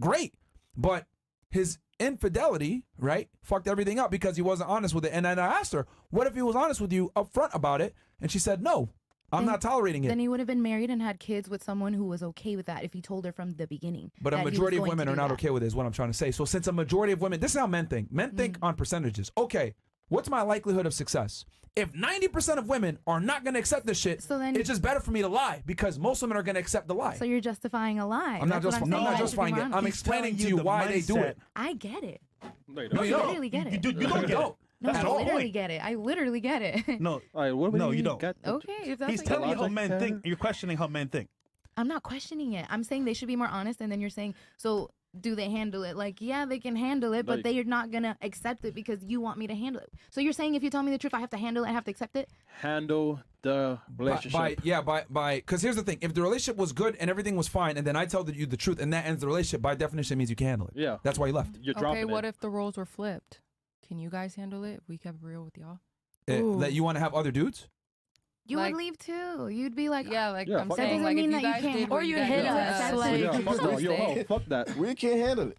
Speaker 2: Great. But his infidelity, right, fucked everything up because he wasn't honest with it. And then I asked her, what if he was honest with you up front about it? And she said, no, I'm
Speaker 10: Then-
Speaker 2: not tolerating it.
Speaker 10: Then he would have been married and had kids with someone who was okay with that if he told her from the beginning.
Speaker 2: But a
Speaker 10: that he was
Speaker 2: majority of
Speaker 10: going to
Speaker 2: women are
Speaker 10: do
Speaker 2: not
Speaker 10: that.
Speaker 2: okay with it, is what I'm trying to say. So since a majority of women, this is how men think. Men think on percentages. Okay, what's my likelihood of success? If 90% of women are not going to accept this shit,
Speaker 10: So then-
Speaker 2: it's just better for me to lie because most women are going to accept the lie.
Speaker 10: So you're justifying a lie.
Speaker 2: I'm not
Speaker 10: That's what
Speaker 2: justifying. I'm
Speaker 10: saying.
Speaker 2: not
Speaker 10: Men should be
Speaker 2: justifying
Speaker 10: more
Speaker 2: it. I'm
Speaker 10: honest.
Speaker 2: explaining
Speaker 3: telling
Speaker 2: to
Speaker 3: you
Speaker 2: you
Speaker 3: the
Speaker 2: why they do
Speaker 3: mindset.
Speaker 2: it.
Speaker 10: I get it.
Speaker 5: No, you
Speaker 2: No,
Speaker 5: don't.
Speaker 2: you don't.
Speaker 10: literally get it.
Speaker 3: You don't get it.
Speaker 2: don't.
Speaker 10: No,
Speaker 3: That's
Speaker 10: I
Speaker 3: the whole
Speaker 10: literally
Speaker 3: point.
Speaker 10: get it. I literally get it.
Speaker 3: No,
Speaker 5: All right, what
Speaker 3: No,
Speaker 5: do
Speaker 3: you don't.
Speaker 5: Got the-
Speaker 10: Okay, if that's
Speaker 3: he's
Speaker 10: what
Speaker 3: telling you how
Speaker 5: logic
Speaker 3: men
Speaker 5: there.
Speaker 3: think. You're questioning how men think.
Speaker 10: I'm not questioning it. I'm saying they should be more honest, and then you're saying, so do they handle it? Like, yeah, they can handle it, but
Speaker 5: Like-
Speaker 10: they're not gonna accept it because you want me to handle it. So you're saying if you tell me the truth, I have to handle it, I have to accept it?
Speaker 5: Handle the relationship.
Speaker 2: Because here's the thing: if the relationship was good and everything was fine, and then I tell you the truth, and that ends the relationship, by definition, it means you can handle it.
Speaker 5: Yeah.
Speaker 2: That's why you left.
Speaker 5: You're
Speaker 11: Okay,
Speaker 5: dropping
Speaker 11: what
Speaker 5: it.
Speaker 11: if the roles were flipped? Can you guys handle it? If we kept real with y'all.
Speaker 2: That you want to have other dudes.
Speaker 10: You
Speaker 11: Like-
Speaker 10: would leave too. You'd be like,
Speaker 11: Yeah, like
Speaker 5: Yeah,
Speaker 11: I'm
Speaker 5: fuck
Speaker 11: saying,
Speaker 10: that.
Speaker 11: like
Speaker 10: That
Speaker 11: if
Speaker 10: doesn't
Speaker 11: you
Speaker 10: mean that you
Speaker 11: guys
Speaker 10: can't-
Speaker 11: did,
Speaker 4: Or
Speaker 11: what
Speaker 4: you
Speaker 11: guys
Speaker 4: hit
Speaker 11: did,
Speaker 4: us,
Speaker 11: that's
Speaker 4: like-
Speaker 5: Yeah,
Speaker 11: you
Speaker 5: fuck
Speaker 11: still
Speaker 5: that. Yo,
Speaker 11: stay.
Speaker 5: ho, fuck that.
Speaker 8: We can't handle it.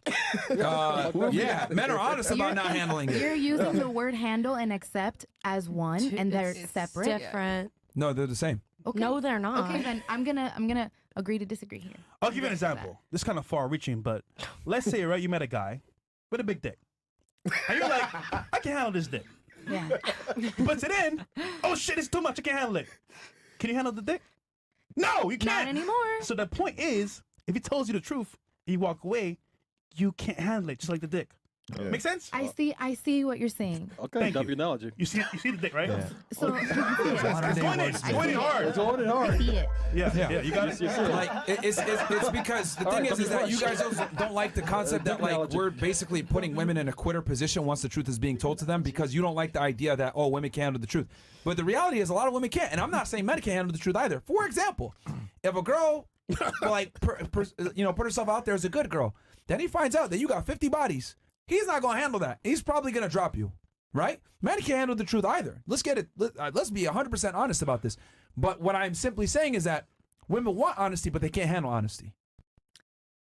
Speaker 2: Yeah, men are honest about not handling it.
Speaker 10: you're using the word handle and accept as one, and they're
Speaker 11: It's
Speaker 10: separate.
Speaker 4: Different.
Speaker 2: No, they're the same.
Speaker 10: Okay.
Speaker 4: No, they're not.
Speaker 10: Okay, then I'm gonna agree to disagree here.
Speaker 3: I'll give you an example. This is kind of far-reaching, but let's say, right, you met a guy with a big dick, and you're like, I can handle this dick.
Speaker 10: Yeah.
Speaker 3: He puts it in. Oh shit, it's too much. I can't handle it. Can you handle the dick? No, you
Speaker 10: Not
Speaker 3: can't.
Speaker 10: anymore.
Speaker 3: So the point is, if he tells you the truth, and you walk away, you can't handle it, just like the dick.
Speaker 8: Yeah.
Speaker 3: Make sense?
Speaker 10: I see what you're saying.
Speaker 5: Okay,
Speaker 3: Thank
Speaker 5: W
Speaker 3: you.
Speaker 5: analogy.
Speaker 3: You see the dick, right?
Speaker 8: Yeah.
Speaker 10: So
Speaker 3: It's pointing hard.
Speaker 5: It's on it
Speaker 10: I
Speaker 5: hard.
Speaker 10: see it.
Speaker 3: Yeah, you got it.
Speaker 2: Like it's because the thing is that you guys don't like the concept that like we're basically putting women in a quitter position once the truth is being told to them because you don't like the idea that women can't handle the truth. But the reality is a lot of women can't, and I'm not saying men can't handle the truth either. For example, if a girl like put herself out there as a good girl, then he finds out that you got 50 bodies. He's not gonna handle that. He's probably gonna drop you. right? Men can't handle the truth either. Let's get it. Let's be 100% honest about this. But what I'm simply saying is that women want honesty, but they can't handle honesty.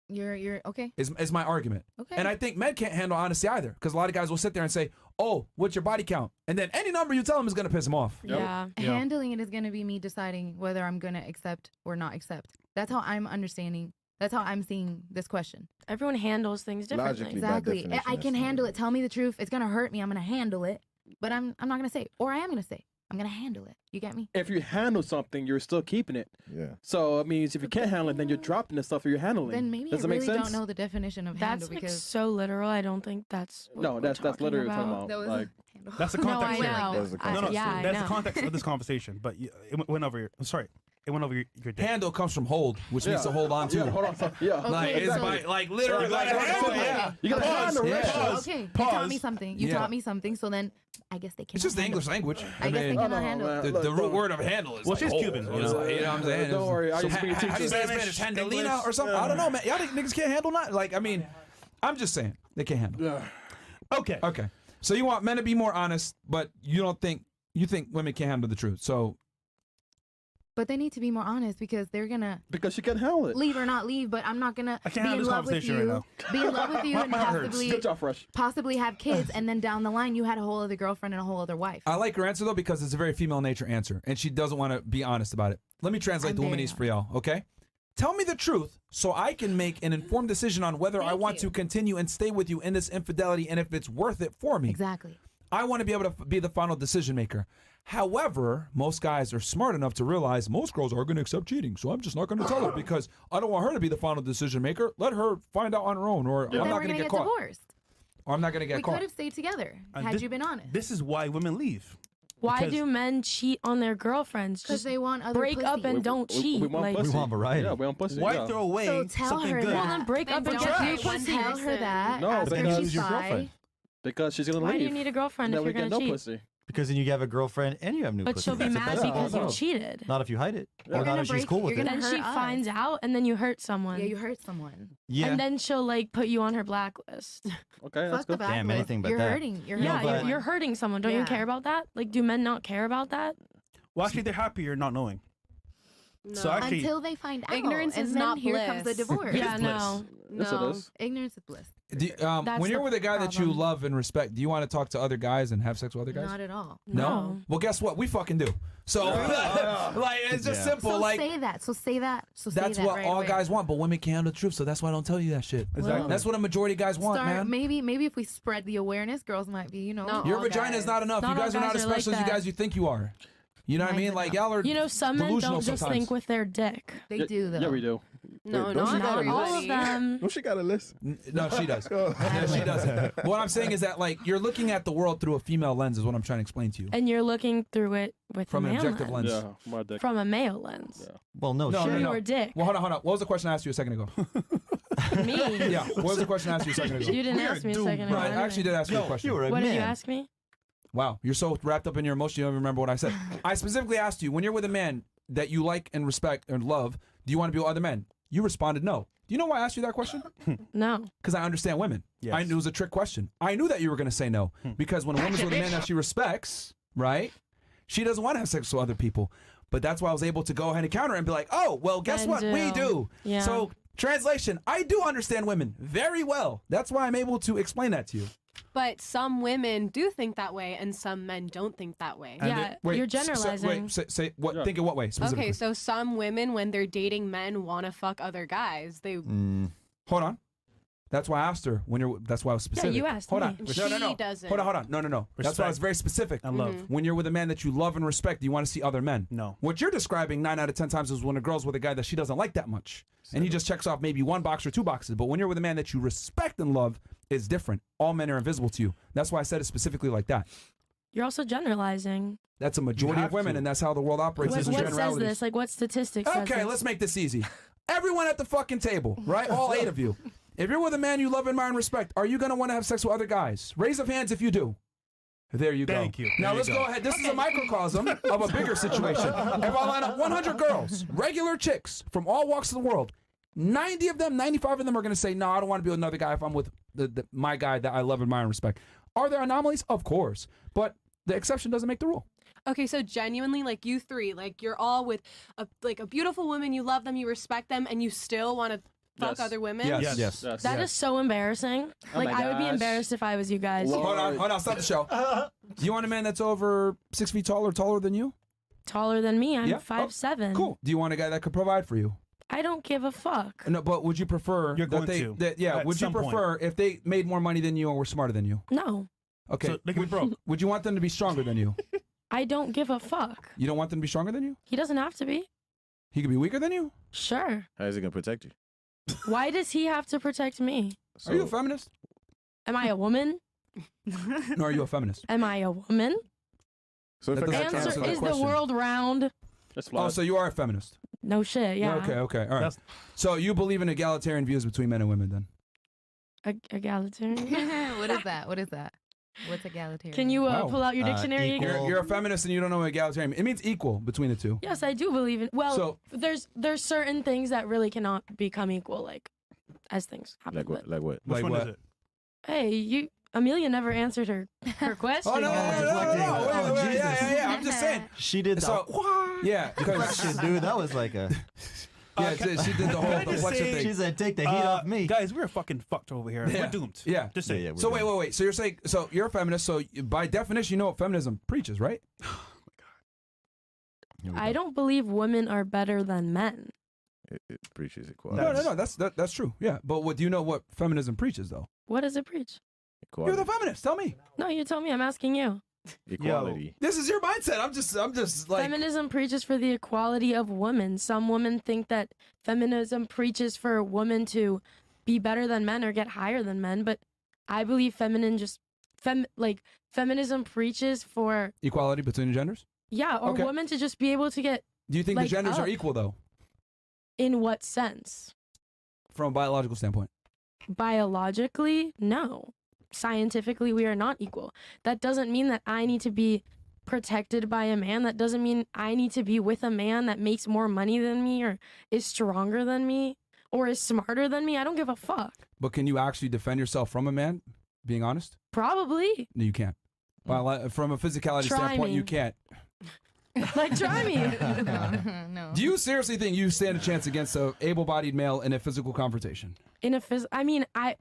Speaker 10: You're okay.
Speaker 2: Is my argument.
Speaker 10: Okay.
Speaker 2: And I think men can't handle honesty either, because a lot of guys will sit there and say, "Oh, what's your body count?" And then any number you tell them is gonna piss them off.
Speaker 4: Yeah.
Speaker 10: Handling it is going to be me deciding whether I'm going to accept or not accept. That's how I'm understanding. That's how I'm seeing this question.
Speaker 4: Everyone handles things differently.
Speaker 8: Logically, by
Speaker 10: Exactly.
Speaker 8: definition,
Speaker 10: I can
Speaker 8: that's
Speaker 10: handle it. Tell me the truth. It's going to hurt me. I'm going to handle it. But I'm not going to say, or I am going to say, I'm going to handle it. You get me?
Speaker 5: If you handle something, you're still keeping it.
Speaker 8: Yeah.
Speaker 5: So it means if you can't handle it, then you're dropping the stuff you're handling.
Speaker 10: Then maybe
Speaker 5: Does
Speaker 10: I
Speaker 5: that make
Speaker 10: really
Speaker 5: sense?
Speaker 10: don't know the definition of
Speaker 4: That's
Speaker 10: handle
Speaker 4: like
Speaker 10: because
Speaker 4: so literal. I don't think that's what
Speaker 5: No,
Speaker 4: we're
Speaker 5: that's literally what
Speaker 4: about.
Speaker 5: we're talking about. Like,
Speaker 3: That's the
Speaker 4: No,
Speaker 3: context
Speaker 4: I
Speaker 3: here.
Speaker 4: know.
Speaker 8: That's the
Speaker 3: No, no,
Speaker 8: context.
Speaker 4: yeah, I
Speaker 3: that's
Speaker 4: know.
Speaker 3: the context of this conversation. But it went over your. I'm sorry, it went over your dick.
Speaker 2: Handle comes from hold, which means to hold on to.
Speaker 5: yeah, hold on. Yeah.
Speaker 2: Like, it's
Speaker 10: so-
Speaker 2: like literally, like, handle, yeah.
Speaker 5: You gotta handle
Speaker 2: Yeah.
Speaker 5: it.
Speaker 3: Pause.
Speaker 10: okay, you
Speaker 3: Pause.
Speaker 10: taught me something. You
Speaker 2: Yeah.
Speaker 10: taught me something. So then I guess they can.
Speaker 2: It's just the English language.
Speaker 10: I guess they
Speaker 2: mean,
Speaker 10: cannot handle it.
Speaker 5: man.
Speaker 2: the
Speaker 5: Look,
Speaker 2: root word of handle is
Speaker 3: Well,
Speaker 2: like
Speaker 3: she's
Speaker 2: hold.
Speaker 3: Cuban, you
Speaker 2: It's
Speaker 3: know.
Speaker 2: like, you know what I'm saying?
Speaker 5: Don't worry, I used to be a
Speaker 2: How do you
Speaker 5: teacher.
Speaker 2: say it in Spanish?
Speaker 3: Spanish,
Speaker 2: Handalina or something? I don't know, man. Y'all think niggas can't handle that? Like, I mean, I'm just saying they can't handle.
Speaker 5: Yeah.
Speaker 3: Okay.
Speaker 2: Okay, so you want men to be more honest, but you think women can't handle the truth. So
Speaker 10: But they need to be more honest because they're gonna
Speaker 5: Because she can handle it.
Speaker 10: leave or not leave. But I'm not gonna
Speaker 3: I can't
Speaker 10: be
Speaker 3: have
Speaker 10: in
Speaker 3: this
Speaker 10: love with
Speaker 3: conversation
Speaker 10: you,
Speaker 3: right
Speaker 10: be in love with you, and
Speaker 3: My heart hurts.
Speaker 10: possibly
Speaker 5: Good job, Fresh.
Speaker 10: possibly have kids, and then down the line you had a whole other girlfriend and a whole other wife.
Speaker 2: I like her answer though because it's a very female nature answer, and she doesn't want to be honest about it. Let me translate
Speaker 10: I'm
Speaker 2: the
Speaker 10: very
Speaker 2: womanese for y'all, okay? Tell me the truth so I can make an informed decision on whether I
Speaker 10: Thank
Speaker 2: want
Speaker 10: you.
Speaker 2: to continue and stay with you in this infidelity and if it's worth it for me.
Speaker 10: Exactly.
Speaker 2: I want to be able to be the final decision maker. However, most guys are smart enough to realize most girls are going to accept cheating, so I'm just not going to tell her because I don't want her to be the final decision maker. Let her find out on her own, or
Speaker 10: Then
Speaker 2: I'm
Speaker 10: we're
Speaker 2: not
Speaker 10: gonna
Speaker 2: going to
Speaker 10: get
Speaker 2: get caught.
Speaker 10: divorced.
Speaker 2: Or I'm not going to get
Speaker 10: We
Speaker 2: caught.
Speaker 10: could have stayed together
Speaker 3: And
Speaker 10: had
Speaker 3: this-
Speaker 10: you been honest.
Speaker 3: This is why women leave.
Speaker 4: Why
Speaker 3: Because-
Speaker 4: do men cheat on their girlfriends?
Speaker 10: Because
Speaker 4: Just
Speaker 10: they want other
Speaker 4: break up
Speaker 10: pussy.
Speaker 4: and don't cheat.
Speaker 5: We want
Speaker 4: like,
Speaker 5: pussy.
Speaker 1: We want variety.
Speaker 5: Yeah, we want pussy.
Speaker 3: Why
Speaker 5: yeah.
Speaker 3: throw away
Speaker 10: So tell
Speaker 3: something
Speaker 10: her
Speaker 3: good?
Speaker 10: that.
Speaker 4: well, then break
Speaker 10: Then
Speaker 4: up and
Speaker 10: don't
Speaker 4: get new
Speaker 10: even
Speaker 4: pussy.
Speaker 10: tell her that.
Speaker 5: No,
Speaker 10: ask her
Speaker 5: because
Speaker 10: to
Speaker 5: she's your
Speaker 10: spy.
Speaker 1: girlfriend.
Speaker 5: Because she's gonna
Speaker 4: Why
Speaker 5: leave.
Speaker 4: do you need a girlfriend
Speaker 5: then
Speaker 4: if
Speaker 5: we
Speaker 4: you're
Speaker 5: get
Speaker 4: gonna
Speaker 5: no
Speaker 4: cheat?
Speaker 5: pussy.
Speaker 1: Because then you have a girlfriend and you have new
Speaker 4: But
Speaker 1: pussy.
Speaker 4: she'll be
Speaker 1: That's
Speaker 4: mad
Speaker 1: the best
Speaker 4: because you
Speaker 1: of both.
Speaker 4: cheated.
Speaker 1: Not if you hide it.
Speaker 10: You're
Speaker 1: Or not
Speaker 10: gonna
Speaker 1: if she's
Speaker 10: break-
Speaker 1: cool with
Speaker 10: you're
Speaker 1: it.
Speaker 10: gonna
Speaker 4: Then she
Speaker 10: hurt us.
Speaker 4: finds out, and then you hurt someone.
Speaker 10: Yeah, you hurt someone.
Speaker 1: Yeah.
Speaker 4: And then she'll like put you on her blacklist.
Speaker 5: Okay, that's
Speaker 10: Fuck the
Speaker 5: good.
Speaker 10: backlist.
Speaker 1: Damn, anything but
Speaker 10: you're
Speaker 1: that.
Speaker 10: hurting. You're
Speaker 4: Yeah,
Speaker 10: hurting.
Speaker 1: but-
Speaker 4: you're
Speaker 10: someone.
Speaker 4: hurting someone. Don't you
Speaker 10: Yeah.
Speaker 4: care about that? Like, do men not care about that?
Speaker 3: Well, actually, they're happier not knowing. So actually,
Speaker 10: Until they find out.
Speaker 12: Ignorance
Speaker 10: and
Speaker 12: is
Speaker 10: then
Speaker 12: not
Speaker 10: here comes the
Speaker 12: bliss.
Speaker 10: divorce.
Speaker 4: Yeah, no.
Speaker 5: Yes, it is.
Speaker 10: Ignorance is bliss.
Speaker 4: That's
Speaker 2: When you're
Speaker 4: the
Speaker 2: with a guy that you
Speaker 4: problem.
Speaker 2: love and respect, do you want to talk to other guys and have sex with other guys?
Speaker 10: Not at all.
Speaker 2: No. Well, guess what? We fucking do. So, like, it's just
Speaker 1: Yeah.
Speaker 2: simple.
Speaker 10: So
Speaker 2: like,
Speaker 10: say that. So say that. So say
Speaker 2: that's
Speaker 10: that
Speaker 2: what
Speaker 10: right
Speaker 2: all
Speaker 10: away.
Speaker 2: guys want, but women can't handle the truth. So that's why I don't tell you that shit.
Speaker 3: Exactly.
Speaker 2: That's what a majority of guys want,
Speaker 10: Start,
Speaker 2: man.
Speaker 10: maybe if we spread the awareness, girls might be,
Speaker 12: Not
Speaker 2: Your
Speaker 12: all
Speaker 2: vagina is
Speaker 12: guys.
Speaker 2: not enough.
Speaker 4: Not
Speaker 2: you guys
Speaker 4: all
Speaker 2: are not
Speaker 4: guys
Speaker 2: as
Speaker 4: are like
Speaker 2: special as you
Speaker 4: that.
Speaker 2: guys you think you are. You know what I
Speaker 10: Mine
Speaker 2: mean?
Speaker 10: are
Speaker 2: Like,
Speaker 10: not.
Speaker 2: y'all are
Speaker 4: You know, some men
Speaker 2: delusional
Speaker 4: don't just
Speaker 2: sometimes.
Speaker 4: think with their dick.
Speaker 10: They do though.
Speaker 5: Yeah, we do.
Speaker 12: No,
Speaker 8: Wait, don't she
Speaker 12: not
Speaker 8: got a
Speaker 12: everybody.
Speaker 4: All of them.
Speaker 8: No, she got a list.
Speaker 2: No, she does.
Speaker 8: Oh.
Speaker 2: Yeah, she doesn't. What I'm saying is that, like, you're looking at the world through a female lens is what I'm trying to explain to you.
Speaker 4: And you're looking through it with
Speaker 2: From
Speaker 4: a
Speaker 2: an
Speaker 4: male
Speaker 2: objective lens.
Speaker 5: Yeah, my dick.
Speaker 4: From a male lens.
Speaker 5: Yeah.
Speaker 1: Well, no,
Speaker 2: No,
Speaker 1: shit.
Speaker 2: no, no.
Speaker 4: Your dick.
Speaker 2: Well, hold on. What was the question I asked you a second ago?
Speaker 4: Me.
Speaker 2: Yeah, what was the question I asked you a second ago?
Speaker 4: You didn't
Speaker 3: We are
Speaker 4: ask me a
Speaker 3: doomed,
Speaker 4: second
Speaker 2: No,
Speaker 4: ago.
Speaker 2: I actually did ask you a question.
Speaker 1: You were a
Speaker 4: What
Speaker 1: man.
Speaker 4: did you ask me?
Speaker 2: Wow, you're so wrapped up in your emotion you don't even remember what I said. I specifically asked you, when you're with a man that you like and respect and love, do you want to be with other men? You responded no. Do you know why I asked you that question?
Speaker 4: No.
Speaker 2: Because I understand women.
Speaker 3: Yes.
Speaker 2: I knew it was a trick question. I knew that you were going to say no. Because when a woman's with a man that she respects, right, she doesn't want to have sex with other people. But that's why I was able to go ahead and counter and be like, oh, well, guess
Speaker 4: Men
Speaker 2: what? We
Speaker 4: do.
Speaker 2: do.
Speaker 4: Yeah.
Speaker 2: So, translation, I do understand women very well. That's why I'm able to explain that to you.
Speaker 12: But some women do think that way, and some men don't think that way.
Speaker 3: And
Speaker 4: Yeah,
Speaker 2: Wait,
Speaker 4: you're
Speaker 2: s-
Speaker 4: generalizing.
Speaker 2: say what?
Speaker 5: Yeah.
Speaker 2: Think in what way specifically?
Speaker 12: Okay, so some women, when they're dating men, want to fuck other guys. They
Speaker 2: Hold on. That's why I asked her when you're. That's why I was specific.
Speaker 4: you asked
Speaker 2: Hold
Speaker 4: me.
Speaker 2: on.
Speaker 12: And
Speaker 2: No, no, no.
Speaker 12: she doesn't.
Speaker 2: Hold on. No. That's why I was
Speaker 3: Respect.
Speaker 2: very specific.
Speaker 3: and love.
Speaker 2: When you're with a man that you love and respect, you want to see other men.
Speaker 3: No.
Speaker 2: What you're describing 9 out of 10 times is when a girl's with a guy that she doesn't like that much. And he just checks off maybe 1 box or 2 boxes. But when you're with a man that you respect and love, it's different. All men are invisible to you. That's why I said it specifically like that.
Speaker 4: You're also generalizing.
Speaker 2: That's a majority
Speaker 3: have
Speaker 2: of women,
Speaker 3: to.
Speaker 2: and that's how the world operates.
Speaker 4: What,
Speaker 2: is in
Speaker 4: what says
Speaker 2: generalities.
Speaker 4: this? Like, what statistics says
Speaker 2: Okay,
Speaker 4: this?
Speaker 2: let's make this easy. Everyone at the fucking table, right? All 8 of you. If you're with a man you love, admire, and respect, are you going to want to have sex with other guys? Raise of hands if you do. There you go.
Speaker 3: Thank you.
Speaker 2: Now
Speaker 3: There you
Speaker 2: let's go ahead. This is a microcosm of a bigger situation. If I line up 100 girls, regular chicks from all walks of the world, 90 of them, 95 of them are going to say, no, I don't want to be with another guy if I'm with my guy that I love, admire, and respect. Are there anomalies? Of course, but the exception doesn't make the rule.
Speaker 12: Okay, so genuinely, like you three, like you're all with a beautiful woman, you love them, you respect them, and you still want to fuck other women?
Speaker 2: Yes.
Speaker 4: That is so embarrassing.
Speaker 5: Oh
Speaker 4: Like,
Speaker 5: my
Speaker 4: I would be
Speaker 5: gosh.
Speaker 4: embarrassed if I was you guys.
Speaker 2: Hold on, stop the show. Do you want a man that's over 6 feet tall or taller than you?
Speaker 4: Taller than me. I'm
Speaker 2: Yeah?
Speaker 4: 5'7".
Speaker 2: Cool. Do you want a guy that could provide for you?
Speaker 4: I don't give a fuck.
Speaker 2: No, but would you prefer
Speaker 3: You're going
Speaker 2: that they?
Speaker 3: to,
Speaker 2: That, yeah.
Speaker 3: at
Speaker 2: Would you
Speaker 3: some point.
Speaker 2: prefer if they made more money than you or were smarter than you?
Speaker 4: No.
Speaker 2: Okay.
Speaker 3: So they can be broke.
Speaker 2: Would you want them to be stronger than you?
Speaker 4: I don't give a fuck.
Speaker 2: You don't want them to be stronger than you?
Speaker 4: He doesn't have to be.
Speaker 2: He could be weaker than you?
Speaker 4: Sure.
Speaker 8: How is he gonna protect you?
Speaker 4: Why does he have to protect me?
Speaker 2: Are you a feminist?
Speaker 4: Am I a woman?
Speaker 2: No, are you a feminist?
Speaker 4: Am I a woman?
Speaker 8: So if
Speaker 2: That
Speaker 8: a guy
Speaker 2: doesn't
Speaker 8: tries
Speaker 4: Answer,
Speaker 8: to
Speaker 4: is
Speaker 8: fight-
Speaker 4: the world round?
Speaker 2: Oh, so you are a feminist?
Speaker 4: No shit, yeah.
Speaker 2: Okay, all right. So you believe in egalitarian views between men and women then?
Speaker 4: Egalitarian?
Speaker 10: What is that? What is that? What's egalitarian?
Speaker 4: Can you pull out your dictionary again?
Speaker 2: You're a feminist and you don't know what egalitarian. It means equal between the two.
Speaker 4: Yes, I do believe in. Well,
Speaker 2: So-
Speaker 4: there's certain things that really cannot become equal, like as things happen.
Speaker 8: Like what? Like what?
Speaker 2: Like what?
Speaker 3: Is it?
Speaker 4: Hey, Amelia never answered her question.
Speaker 2: Oh no! Wait, yeah. I'm just saying.
Speaker 1: She did
Speaker 2: So, yeah, because
Speaker 1: Shit, dude, that was like a.
Speaker 2: yeah, she did the whole
Speaker 3: Can I just
Speaker 2: deflection
Speaker 3: say-
Speaker 2: thing.
Speaker 1: She said, "Take the heat off me."
Speaker 3: Guys, we're fucking fucked over here.
Speaker 2: Yeah.
Speaker 3: We're doomed.
Speaker 2: Yeah.
Speaker 3: Just say.
Speaker 1: Yeah,
Speaker 2: So wait. So you're saying, so you're a feminist. So by definition, you know what feminism preaches, right?
Speaker 4: I don't believe women are better than men.
Speaker 8: It preaches equality.
Speaker 2: No. That's true. Yeah, but what do you know what feminism preaches though?
Speaker 4: What does it preach?
Speaker 2: You're the feminist. Tell me.
Speaker 4: No, you tell me. I'm asking you.
Speaker 8: Equality.
Speaker 2: This is your mindset. I'm just like.
Speaker 4: Feminism preaches for the equality of women. Some women think that feminism preaches for women to be better than men or get higher than men, but I believe feminism preaches for
Speaker 2: Equality between the genders?
Speaker 4: or
Speaker 2: Okay.
Speaker 4: women to just be able to get.
Speaker 2: Do you think
Speaker 4: like,
Speaker 2: the genders are
Speaker 4: up.
Speaker 2: equal though,
Speaker 4: In what sense?
Speaker 2: from a biological standpoint?
Speaker 4: Biologically, no. Scientifically, we are not equal. That doesn't mean that I need to be protected by a man. That doesn't mean I need to be with a man that makes more money than me or is stronger than me or is smarter than me. I don't give a fuck.
Speaker 2: But can you actually defend yourself from a man? Being honest,
Speaker 4: Probably.
Speaker 2: no, you can't. From a physicality
Speaker 4: Try
Speaker 2: standpoint,
Speaker 4: me.
Speaker 2: you can't.
Speaker 4: Like, try me.
Speaker 10: No.
Speaker 2: Do you seriously think you stand a chance against a able-bodied male in a physical confrontation?
Speaker 4: I mean, I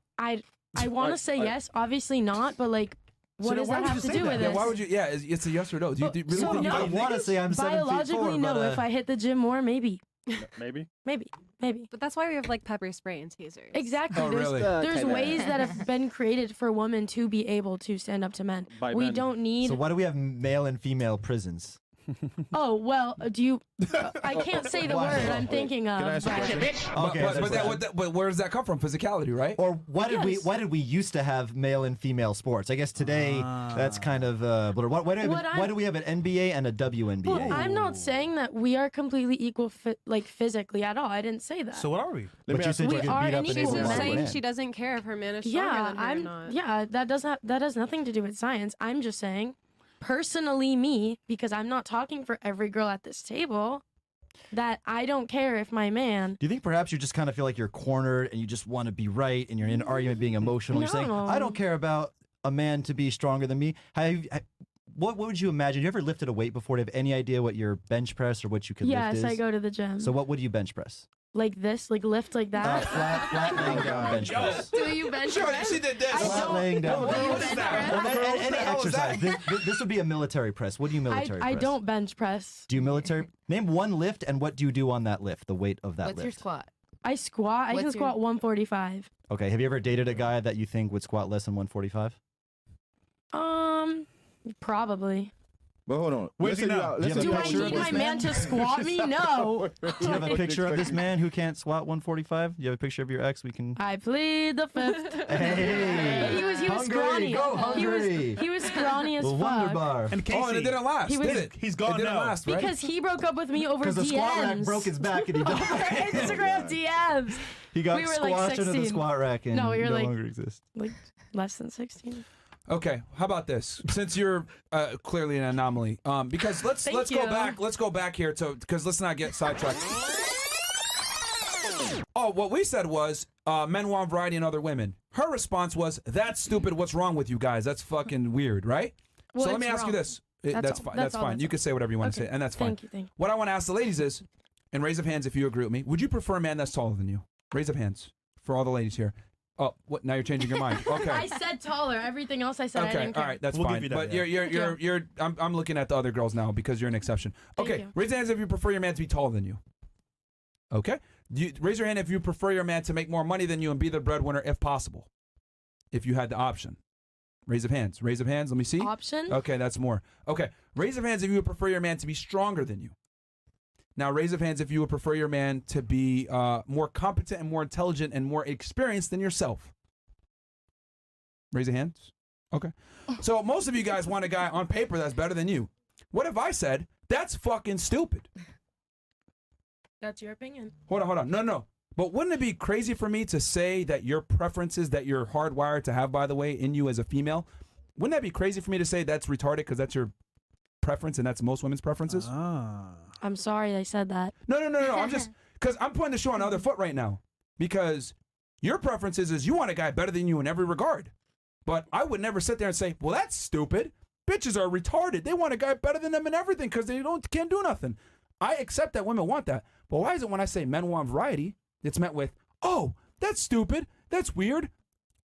Speaker 4: want to say yes, obviously not, but like, what does that have to do with
Speaker 2: Yeah,
Speaker 4: this?
Speaker 2: why would you? Yeah, it's a yes or no. Do you really
Speaker 4: So
Speaker 2: think
Speaker 4: no,
Speaker 2: you can
Speaker 1: want to say I'm 7 feet
Speaker 4: biologically,
Speaker 1: 4,
Speaker 4: no.
Speaker 1: but,
Speaker 4: If I hit the gym more, maybe.
Speaker 5: Maybe.
Speaker 12: But that's why we have like pepper spray and tasers.
Speaker 4: Exactly.
Speaker 2: Oh,
Speaker 4: there's
Speaker 2: really?
Speaker 4: there's
Speaker 5: Kinda.
Speaker 4: ways that have been created for women to be able to stand up to men.
Speaker 5: By
Speaker 4: We
Speaker 5: men.
Speaker 4: don't need.
Speaker 1: So why do we have male and female prisons?
Speaker 4: Oh well, do you? I can't say the
Speaker 1: Why?
Speaker 4: word I'm thinking of.
Speaker 8: Can I ask a
Speaker 4: but-
Speaker 8: question?
Speaker 1: Okay,
Speaker 2: but where does that come from? Physicality, right?
Speaker 1: or why did
Speaker 4: Yes.
Speaker 1: why did we used to have male and female sports? I guess today that's kind of blurred. Why do we have an NBA and a WNBA?
Speaker 4: Well, I'm not saying that we are completely equal, like physically at all. I didn't say that.
Speaker 3: So what are we?
Speaker 1: But you said
Speaker 4: We
Speaker 1: you could
Speaker 4: are
Speaker 1: beat up
Speaker 4: an
Speaker 1: an
Speaker 4: equal
Speaker 1: able
Speaker 4: man.
Speaker 1: bodied
Speaker 12: saying
Speaker 1: man.
Speaker 12: she doesn't care if her man is stronger
Speaker 4: yeah,
Speaker 12: than her or not.
Speaker 4: yeah, that has nothing to do with science. I'm just saying, personally, me, because I'm not talking for every girl at this table, that I don't care if my man.
Speaker 1: Do you think perhaps you just kind of feel like you're cornered and you just want to be right and you're in an argument being emotional? You're saying,
Speaker 4: No.
Speaker 1: I don't care about a man to be stronger than me. What would you imagine? You ever lifted a weight before? Do you have any idea what your bench press or what you could lift
Speaker 4: Yes,
Speaker 1: is?
Speaker 4: I go to the gym.
Speaker 1: So what would you bench press?
Speaker 4: Like this, like lift like that.
Speaker 1: Flat laying down bench press.
Speaker 10: Do you bench press?
Speaker 2: She did this.
Speaker 1: Flat laying down.
Speaker 10: Do you bench press?
Speaker 1: Any exercise. This would be a military press. What do you military press?
Speaker 4: I don't bench press.
Speaker 1: Do you military? Name one lift and what do you do on that lift? The weight of that
Speaker 10: What's
Speaker 1: lift.
Speaker 10: your squat?
Speaker 4: I squat. I
Speaker 10: What's
Speaker 4: can
Speaker 10: your-
Speaker 4: squat 145.
Speaker 1: Okay. Have you ever dated a guy that you think would squat less than 145?
Speaker 4: Probably.
Speaker 8: But hold on.
Speaker 3: Where's he now?
Speaker 1: Do you have a
Speaker 4: Do I
Speaker 1: picture of
Speaker 4: need
Speaker 1: this
Speaker 4: my man to squat me? No.
Speaker 1: Do you have a picture of this man who can't squat 145? Do you have a picture of your ex? We can.
Speaker 4: I plead the fifth.
Speaker 1: Hey.
Speaker 4: But he was
Speaker 1: Hungry,
Speaker 4: scrawny.
Speaker 1: go
Speaker 4: He
Speaker 1: hungry.
Speaker 4: was scrawny as
Speaker 1: The Wonder
Speaker 4: fuck.
Speaker 1: Bar.
Speaker 3: And Casey.
Speaker 2: Oh, and it didn't last,
Speaker 4: He was-
Speaker 2: did it?
Speaker 3: He's gone
Speaker 2: It didn't
Speaker 3: now.
Speaker 2: last, right?
Speaker 4: Because he broke up with me over
Speaker 1: Because the squat rack
Speaker 4: DMs.
Speaker 1: broke his back and he
Speaker 4: Over
Speaker 1: died.
Speaker 4: Instagram DMs.
Speaker 1: He got
Speaker 4: We were like
Speaker 1: squashed into the
Speaker 4: 16.
Speaker 1: squat rack and
Speaker 4: No, we were
Speaker 1: no
Speaker 4: like-
Speaker 1: longer exists.
Speaker 4: Like less than 16.
Speaker 2: Okay, how about this? Since you're clearly an anomaly, because let's
Speaker 4: Thank
Speaker 2: go
Speaker 4: you.
Speaker 2: back. Let's go back here to because let's not get sidetracked. Oh, what we said was men want variety in other women. Her response was, "That's stupid. What's wrong with you guys? That's fucking weird, right?"
Speaker 4: Well,
Speaker 2: so let me
Speaker 4: it's
Speaker 2: ask you
Speaker 4: wrong.
Speaker 2: this.
Speaker 4: That's
Speaker 2: That's
Speaker 4: all.
Speaker 2: fine.
Speaker 4: That's
Speaker 2: That's
Speaker 4: all.
Speaker 2: fine.
Speaker 4: That's
Speaker 2: You
Speaker 4: all.
Speaker 2: can say whatever you want to
Speaker 4: Okay.
Speaker 2: say, and that's fine.
Speaker 4: Thank you.
Speaker 2: What I want to ask the ladies is, and raise of hands if you agree with me, would you prefer a man that's taller than you? Raise of hands for all the ladies here. Oh, what? Now you're changing your mind. Okay.
Speaker 4: I said taller. Everything else I said I
Speaker 2: Okay,
Speaker 4: didn't
Speaker 2: all
Speaker 4: care.
Speaker 2: right, that's
Speaker 3: We'll give
Speaker 2: fine.
Speaker 3: you that,
Speaker 2: But
Speaker 3: yeah.
Speaker 2: you're. I'm looking at the other girls now because you're an exception.
Speaker 4: Thank
Speaker 2: Okay,
Speaker 4: you.
Speaker 2: raise your hands if you prefer your man to be taller than you. Okay, raise your hand if you prefer your man to make more money than you and be the breadwinner if possible. If you had the option, raise of hands. Raise of hands. Let me see.
Speaker 4: Option?
Speaker 2: Okay, that's more. Okay, raise of hands if you would prefer your man to be stronger than you. Now, raise of hands if you would prefer your man to be more competent and more intelligent and more experienced than yourself. Raise your hands. Okay. So most of you guys want a guy on paper that's better than you. What if I said, that's fucking stupid?
Speaker 4: That's your opinion.
Speaker 2: Hold on. No. But wouldn't it be crazy for me to say that your preferences that you're hardwired to have, by the way, in you as a female, wouldn't that be crazy for me to say that's retarded because that's your preference and that's most women's preferences?
Speaker 4: I'm sorry I said that.
Speaker 2: No. I'm just, because I'm putting the show on the other foot right now. Because your preferences is you want a guy better than you in every regard. But I would never sit there and say, well, that's stupid. Bitches are retarded. They want a guy better than them in everything because they can't do nothing. I accept that women want that. But why is it when I say men want variety, it's met with, oh, that's stupid. That's weird.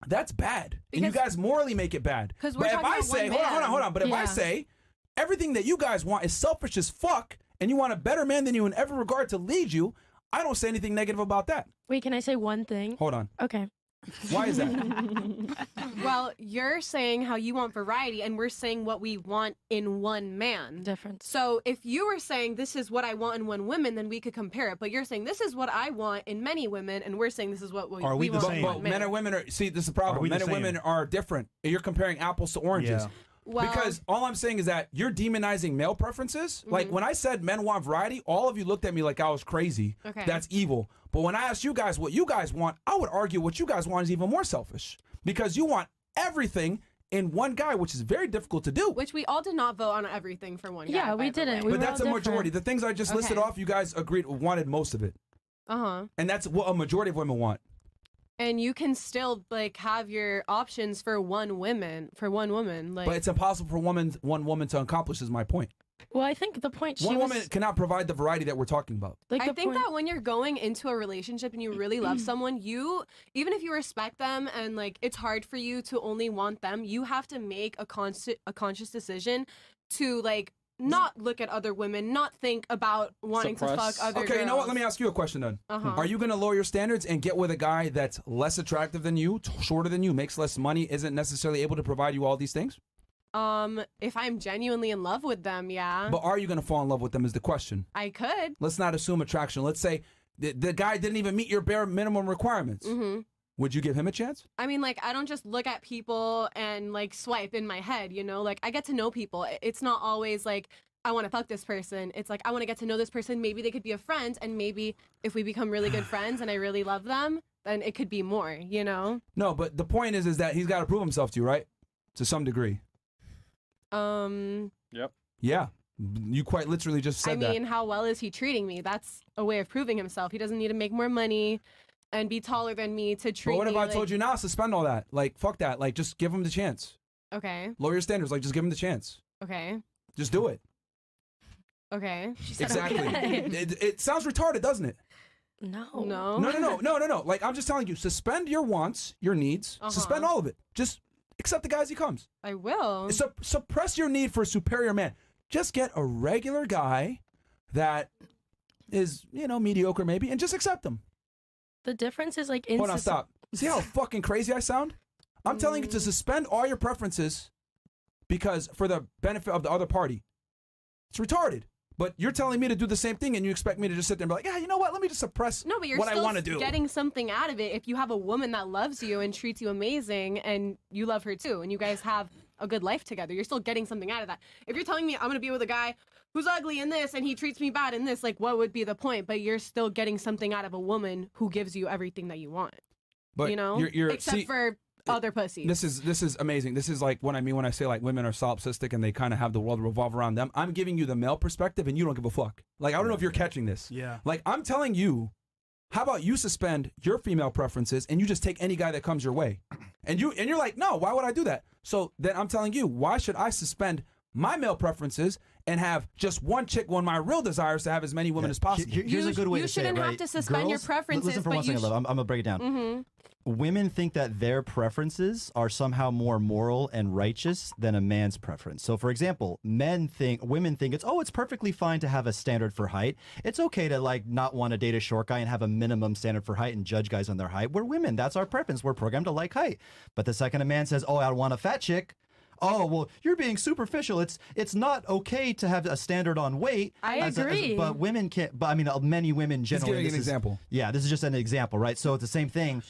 Speaker 2: That's bad. And you guys morally make it bad.
Speaker 12: Because we're
Speaker 2: But if
Speaker 12: talking
Speaker 2: I
Speaker 12: about
Speaker 2: say,
Speaker 12: one man.
Speaker 2: hold on. But if I
Speaker 4: Yeah.
Speaker 2: say everything that you guys want is selfish as fuck and you want a better man than you in every regard to lead you, I don't say anything negative about that.
Speaker 4: Wait, can I say one thing?
Speaker 2: Hold on.
Speaker 4: Okay.
Speaker 2: Why is that?
Speaker 12: Well, you're saying how you want variety, and we're saying what we want in one man.
Speaker 4: Difference.
Speaker 12: So if you were saying this is what I want in one woman, then we could compare it. But you're saying this is what I want in many women, and we're saying this is what we
Speaker 3: Are we the
Speaker 12: want
Speaker 3: same?
Speaker 12: in
Speaker 2: But
Speaker 12: one man.
Speaker 2: men and women are, see, this is the
Speaker 3: Are
Speaker 2: problem.
Speaker 3: we the
Speaker 2: Men and
Speaker 3: same?
Speaker 2: women are different. You're comparing apples to oranges.
Speaker 3: Yeah.
Speaker 12: Well,
Speaker 2: Because all I'm saying is that you're demonizing male preferences. Like when I said men want variety, all of you looked at me like I was crazy.
Speaker 12: Okay.
Speaker 2: That's evil. But when I asked you guys what you guys want, I would argue what you guys want is even more selfish. Because you want everything in one guy, which is very difficult to do.
Speaker 12: which we all did not vote on everything for one guy.
Speaker 4: Yeah, we
Speaker 12: by the
Speaker 4: didn't.
Speaker 12: way.
Speaker 4: We
Speaker 2: But
Speaker 4: were
Speaker 2: that's
Speaker 4: all
Speaker 2: a majority.
Speaker 4: different.
Speaker 2: The things I just listed
Speaker 12: Okay.
Speaker 2: off, you guys agreed wanted most of it.
Speaker 12: Uh-huh.
Speaker 2: And that's what a majority of women want.
Speaker 12: And you can still like have your options for one woman. Like
Speaker 2: But it's impossible for one woman to accomplish, is my point.
Speaker 4: Well, I think the point she
Speaker 2: One
Speaker 4: was...
Speaker 2: woman cannot provide the variety that we're talking about.
Speaker 4: Like
Speaker 12: I
Speaker 4: the
Speaker 12: think
Speaker 4: point-
Speaker 12: that when you're going into a relationship and you really love someone, you, even if you respect them and like it's hard for you to only want them, you have to make a conscious decision to like not look at other women, not think about wanting to
Speaker 5: Suppress.
Speaker 12: fuck other
Speaker 2: Okay, you know what?
Speaker 12: girls.
Speaker 2: Let me ask you a question then.
Speaker 12: Uh-huh.
Speaker 2: Are you going to lower your standards and get with a guy that's less attractive than you, shorter than you, makes less money, isn't necessarily able to provide you all these things?
Speaker 12: If I'm genuinely in love with them, yeah,
Speaker 2: But are you going to fall in love with them is the question.
Speaker 12: I could.
Speaker 2: Let's not assume attraction. Let's say the guy didn't even meet your bare minimum requirements.
Speaker 12: Mm-hmm.
Speaker 2: Would you give him a chance?
Speaker 12: I mean, like, I don't just look at people and like swipe in my head, you know? Like, I get to know people. It's not always like, I want to fuck this person. It's like, I want to get to know this person. Maybe they could be a friend, and maybe if we become really good friends and I really love them, then it could be more, you know?
Speaker 2: No, but the point is that he's got to prove himself to you, right? To some degree.
Speaker 5: Yep.
Speaker 2: Yeah. You quite literally just said
Speaker 12: I mean, how well is he treating me? That's a way of proving himself. He doesn't need to make more money and be taller than me to treat
Speaker 2: But what
Speaker 12: me
Speaker 2: if I
Speaker 12: like...
Speaker 2: told you now, suspend all that? Like, fuck that. Like, just give him the chance.
Speaker 12: Okay,
Speaker 2: Lower your standards. Like, just give him the chance.
Speaker 12: okay,
Speaker 2: Just do it.
Speaker 12: okay.
Speaker 2: Exactly.
Speaker 4: okay.
Speaker 2: It sounds retarded, doesn't it?
Speaker 4: No.
Speaker 12: No.
Speaker 2: No. Like, I'm just telling you, suspend your wants, your needs, suspend all of it. Just accept the guy as he comes.
Speaker 12: I will.
Speaker 2: Suppress your need for a superior man. Just get a regular guy that is, mediocre maybe, and just accept him.
Speaker 4: The difference is like...
Speaker 2: Hold on, stop. See how fucking crazy I sound? I'm telling you to suspend all your preferences because for the benefit of the other party. It's retarded. But you're telling me to do the same thing and you expect me to just sit there and be like, yeah, you know what? Let me just suppress
Speaker 12: No, but you're
Speaker 2: what I
Speaker 12: still
Speaker 2: want to do.
Speaker 12: getting something out of it if you have a woman that loves you and treats you amazing and you love her too and you guys have a good life together. You're still getting something out of that. If you're telling me I'm going to be with a guy who's ugly in this and he treats me bad in this, like what would be the point? But you're still getting something out of a woman who gives you everything that you want.
Speaker 2: But
Speaker 12: you know? Except for other pussies.
Speaker 2: This is amazing. This is like what I mean when I say like women are solipsistic and they kind of have the world revolve around them. I'm giving you the male perspective and you don't give a fuck. Like I don't know if you're catching this.
Speaker 3: Yeah.
Speaker 2: Like I'm telling you How about you suspend your female preferences and you just take any guy that comes your way? And you're like, no, why would I do that? So then I'm telling you, why should I suspend my male preferences and have just one chick when my real desire is to have as many women as possible?
Speaker 1: Here's a good way to say it, right?
Speaker 12: You shouldn't have to suspend your
Speaker 1: Girls-
Speaker 12: preferences,
Speaker 1: Listen for
Speaker 12: but
Speaker 1: one second,
Speaker 12: you
Speaker 1: love. I'm gonna break it down.
Speaker 12: Mm-hmm.
Speaker 1: Women think that their preferences are somehow more moral and righteous than a man's preference. So, for example, women think it's perfectly fine to have a standard for height. It's okay to like not want to date a short guy and have a minimum standard for height and judge guys on their height. We're women. That's our preference. We're programmed to like height. But the second a man says, "Oh, I want a fat chick," oh, well, you're being superficial. It's not okay to have a standard on weight.
Speaker 4: I agree.
Speaker 1: But women can't. But I mean, many women generally.
Speaker 2: He's giving an example.
Speaker 1: Yeah, this is just an example, right? So it's the same thing.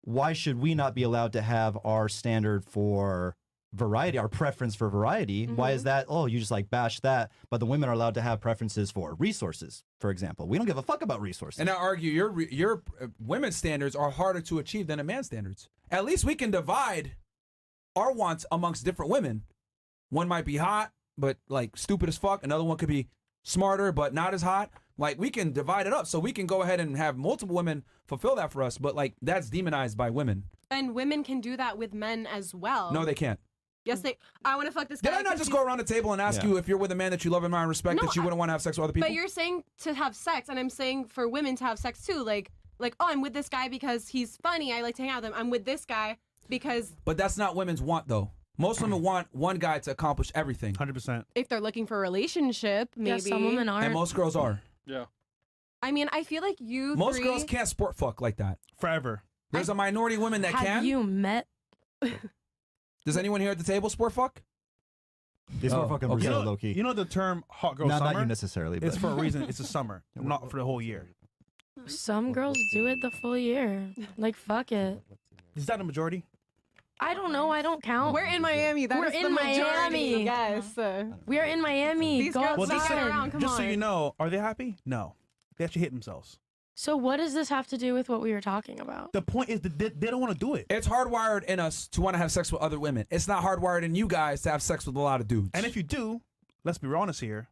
Speaker 1: Why should we not be allowed to have our standard for variety, our preference for variety? Why is that? Oh, you just like bash that. But the women are allowed to have preferences for resources, for example. We don't give a fuck about resources.
Speaker 2: And I argue your women's standards are harder to achieve than a man's standards. At least we can divide our wants amongst different women. One might be hot, but like stupid as fuck. Another one could be smarter, but not as hot. Like we can divide it up so we can go ahead and have multiple women fulfill that for us. But like that's demonized by women.
Speaker 12: And women can do that with men as well.
Speaker 2: No, they can't.
Speaker 12: Yes, I want to fuck this guy.
Speaker 2: Did I not just go around the table and ask you if you're with a man that you love and admire and respect
Speaker 12: No,
Speaker 2: that you wouldn't want to have sex with other people?
Speaker 12: But you're saying to have sex, and I'm saying for women to have sex too. Like, oh, I'm with this guy because he's funny. I like to hang out with him. I'm with this guy because.
Speaker 2: But that's not women's want though. Most women want one guy to accomplish everything.
Speaker 3: 100%.
Speaker 12: If they're looking for a relationship, maybe.
Speaker 4: Yeah, some women are.
Speaker 2: And most girls are.
Speaker 5: Yeah.
Speaker 12: I mean, I feel like
Speaker 2: Most girls can't sport fuck like that.
Speaker 3: Forever.
Speaker 2: There's a minority of women that can.
Speaker 4: Have you met?
Speaker 2: Does anyone here at the table sport fuck?
Speaker 1: These are fucking Brazil, low key.
Speaker 3: You know the term hot girl
Speaker 1: Not
Speaker 3: summer?
Speaker 1: you necessarily,
Speaker 3: It's
Speaker 1: but-
Speaker 3: for a reason. It's a summer, not for the whole year.
Speaker 4: Some girls do it the full year. Like, fuck it.
Speaker 3: Is that a majority?
Speaker 4: I don't know. I don't count.
Speaker 12: We're in Miami. That
Speaker 4: We're
Speaker 12: is the
Speaker 4: in
Speaker 12: majority.
Speaker 4: Miami.
Speaker 12: Yes.
Speaker 4: We're in Miami.
Speaker 12: These
Speaker 4: Go
Speaker 12: girls
Speaker 3: Well,
Speaker 12: stick
Speaker 4: outside.
Speaker 12: around. Come
Speaker 3: just
Speaker 12: on.
Speaker 3: so you know, are they happy? No. They actually hit themselves.
Speaker 4: So what does this have to do with what we were talking about?
Speaker 3: The point is that they don't want to do it.
Speaker 2: It's hardwired in us to want to have sex with other women. It's not hardwired in you guys to have sex with a lot of dudes.
Speaker 3: And if you do, let's be honest here,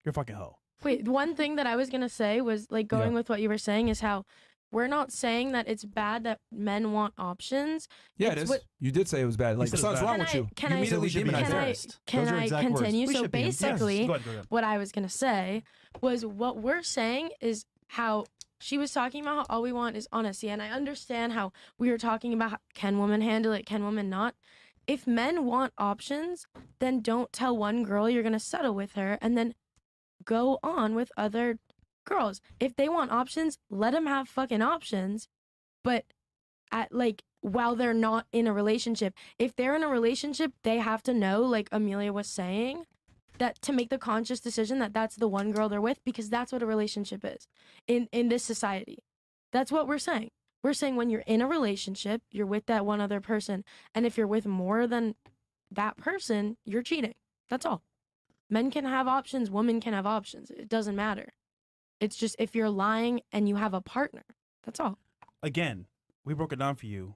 Speaker 3: you're a fucking hoe.
Speaker 4: Wait, one thing that I was going to say was like going
Speaker 2: Yeah.
Speaker 4: with what you were saying is how we're not saying that it's bad that men want options.
Speaker 2: Yeah,
Speaker 4: It's
Speaker 2: it is.
Speaker 4: what-
Speaker 2: You did say it was bad. Like,
Speaker 3: said it was
Speaker 2: something's
Speaker 3: bad.
Speaker 2: wrong with you.
Speaker 4: Can
Speaker 2: You
Speaker 4: I-
Speaker 2: immediately
Speaker 1: So we should be
Speaker 2: demonized
Speaker 4: Can I,
Speaker 2: it.
Speaker 1: embarrassed.
Speaker 4: can
Speaker 1: Those are
Speaker 4: I
Speaker 1: exact words.
Speaker 4: continue?
Speaker 1: We
Speaker 4: So
Speaker 1: should be embarrassed.
Speaker 4: basically,
Speaker 3: Go ahead, go ahead.
Speaker 4: what I was going to say was what we're saying is how she was talking about how all we want is honesty. And I understand how we were talking about can women handle it, can women not. If men want options, then don't tell one girl you're going to settle with her and then go on with other girls. If they want options, let them have fucking options. But at like while they're not in a relationship, if they're in a relationship, they have to know, like Amelia was saying, that to make the conscious decision that that's the one girl they're with, because that's what a relationship is in this society. That's what we're saying. We're saying when you're in a relationship, you're with that one other person. And if you're with more than that person, you're cheating. That's all. Men can have options. Women can have options. It doesn't matter. It's just if you're lying and you have a partner. That's all.
Speaker 3: Again, we broke it down for you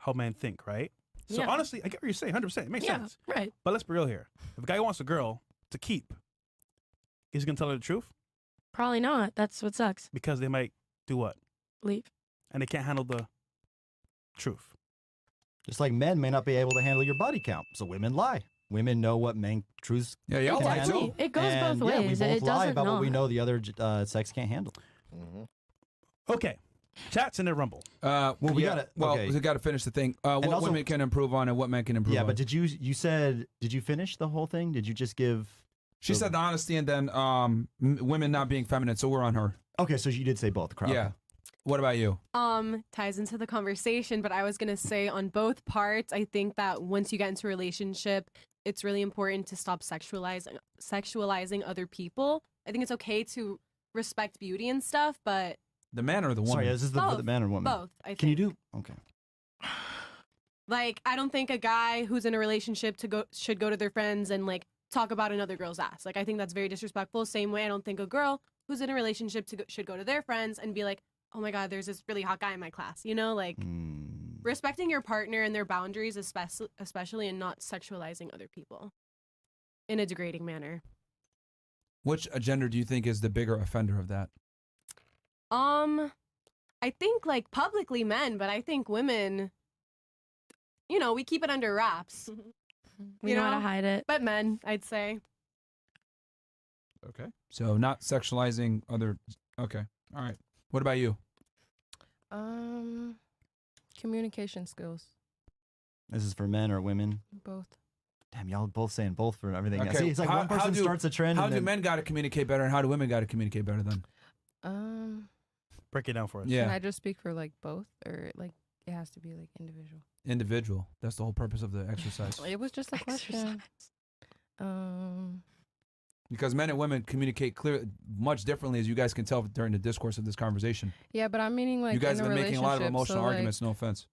Speaker 3: how men think, right? So
Speaker 4: Yeah.
Speaker 3: honestly, I get what you're saying, 100%. It makes
Speaker 4: Yeah,
Speaker 3: sense.
Speaker 4: right.
Speaker 3: But let's be real here. If a guy wants a girl to keep, is he going to tell her the truth?
Speaker 4: Probably not. That's what sucks.
Speaker 3: Because they might do what?
Speaker 4: Leave.
Speaker 3: And they can't handle the truth.
Speaker 1: Just like men may not be able to handle your body count, so women lie. Women know what men truths.
Speaker 2: Yeah, y'all
Speaker 1: can
Speaker 2: lie
Speaker 1: handle.
Speaker 2: too.
Speaker 4: It goes
Speaker 1: And,
Speaker 4: both
Speaker 1: yeah, we
Speaker 4: ways.
Speaker 1: both
Speaker 4: It
Speaker 1: lie
Speaker 4: doesn't
Speaker 1: about what we
Speaker 4: not.
Speaker 1: know the other sex can't handle.
Speaker 3: Okay. Chats in the Rumble.
Speaker 1: Well, we
Speaker 2: yeah,
Speaker 1: gotta-
Speaker 2: Well,
Speaker 1: okay.
Speaker 2: we got to finish the thing. What
Speaker 1: also-
Speaker 2: women can improve on and what men can improve
Speaker 1: Yeah,
Speaker 2: on.
Speaker 1: but did you said did you finish the whole thing? Did you just give?
Speaker 2: She said the honesty and then women not being feminine, so we're on her.
Speaker 1: Okay, so you did say both. Crowd.
Speaker 2: Yeah. What about you?
Speaker 12: Ties into the conversation, but I was gonna say on both parts, I think that once you get into a relationship, it's really important to stop sexualizing other people. I think it's okay to respect beauty and stuff, but
Speaker 2: The man or the woman?
Speaker 1: Sorry, is this the
Speaker 12: Both.
Speaker 1: man or woman?
Speaker 12: Both, I think.
Speaker 1: Can you do? Okay.
Speaker 12: like I don't think a guy who's in a relationship should go to their friends and like talk about another girl's ass. Like I think that's very disrespectful. Same way I don't think a girl who's in a relationship should go to their friends and be like, oh my God, there's this really hot guy in my class. You know, like respecting your partner and their boundaries, especially and not sexualizing other people in a degrading manner.
Speaker 2: Which gender do you think is the bigger offender of that?
Speaker 12: I think like publicly men, but I think women, you know, we keep it under wraps.
Speaker 4: We
Speaker 12: You
Speaker 4: know how to hide it.
Speaker 12: But men, I'd say.
Speaker 2: Okay. So not sexualizing other. Okay. All right. What about you?
Speaker 11: Communication skills.
Speaker 1: This is for men or women?
Speaker 11: Both.
Speaker 1: Damn, y'all both saying both for everything.
Speaker 2: Okay.
Speaker 1: See, it's like one person starts a trend.
Speaker 2: How
Speaker 1: and
Speaker 2: do
Speaker 1: then,
Speaker 2: men got to communicate better, and how do women got to communicate better then?
Speaker 3: Break it down for us.
Speaker 2: Yeah.
Speaker 11: Can I just speak for like both, or like it has to be like individual?
Speaker 2: Individual. That's the whole purpose of the exercise.
Speaker 11: It was just a question.
Speaker 2: Because men and women communicate much differently, as you guys can tell during the discourse of this conversation.
Speaker 11: Yeah, but I'm meaning like
Speaker 2: you guys
Speaker 11: in
Speaker 2: have
Speaker 11: a
Speaker 2: been making a lot of
Speaker 11: relationship,
Speaker 2: emotional
Speaker 11: so, like,
Speaker 2: arguments. No offense.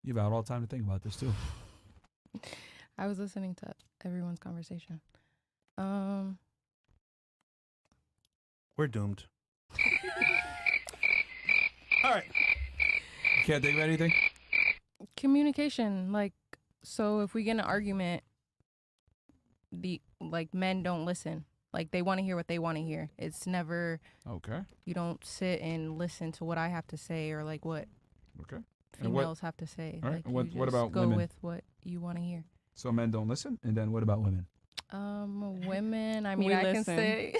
Speaker 2: You've had all the time to think about this too.
Speaker 11: I was listening to everyone's conversation.
Speaker 3: We're doomed. All right.
Speaker 2: You can't think of anything?
Speaker 11: Communication, like, so if we get in an argument, men don't listen. Like, they want to hear what they want to hear. It's never
Speaker 2: Okay.
Speaker 11: You don't sit and listen to what I have to say or like what
Speaker 2: Okay.
Speaker 11: females have to say.
Speaker 2: All right.
Speaker 11: Like,
Speaker 2: And
Speaker 11: you
Speaker 2: what
Speaker 11: just
Speaker 2: about
Speaker 11: go
Speaker 2: women?
Speaker 11: with what you want to hear.
Speaker 2: So men don't listen, and then what about women?
Speaker 11: Women, I mean,
Speaker 7: We
Speaker 11: I can
Speaker 7: listen.
Speaker 11: say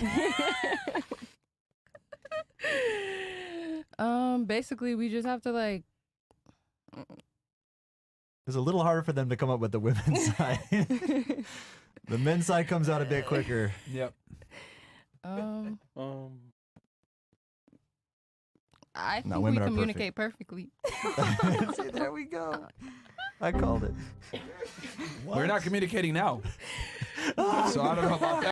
Speaker 11: basically we just have to like
Speaker 1: it's a little harder for them to come up with the women's side. The men's side comes out a bit quicker.
Speaker 2: Yep.
Speaker 11: I
Speaker 1: No,
Speaker 11: think we
Speaker 1: women are
Speaker 11: communicate perfectly.
Speaker 1: See, there we go. I called it.
Speaker 2: We're not communicating now. So I don't know about that.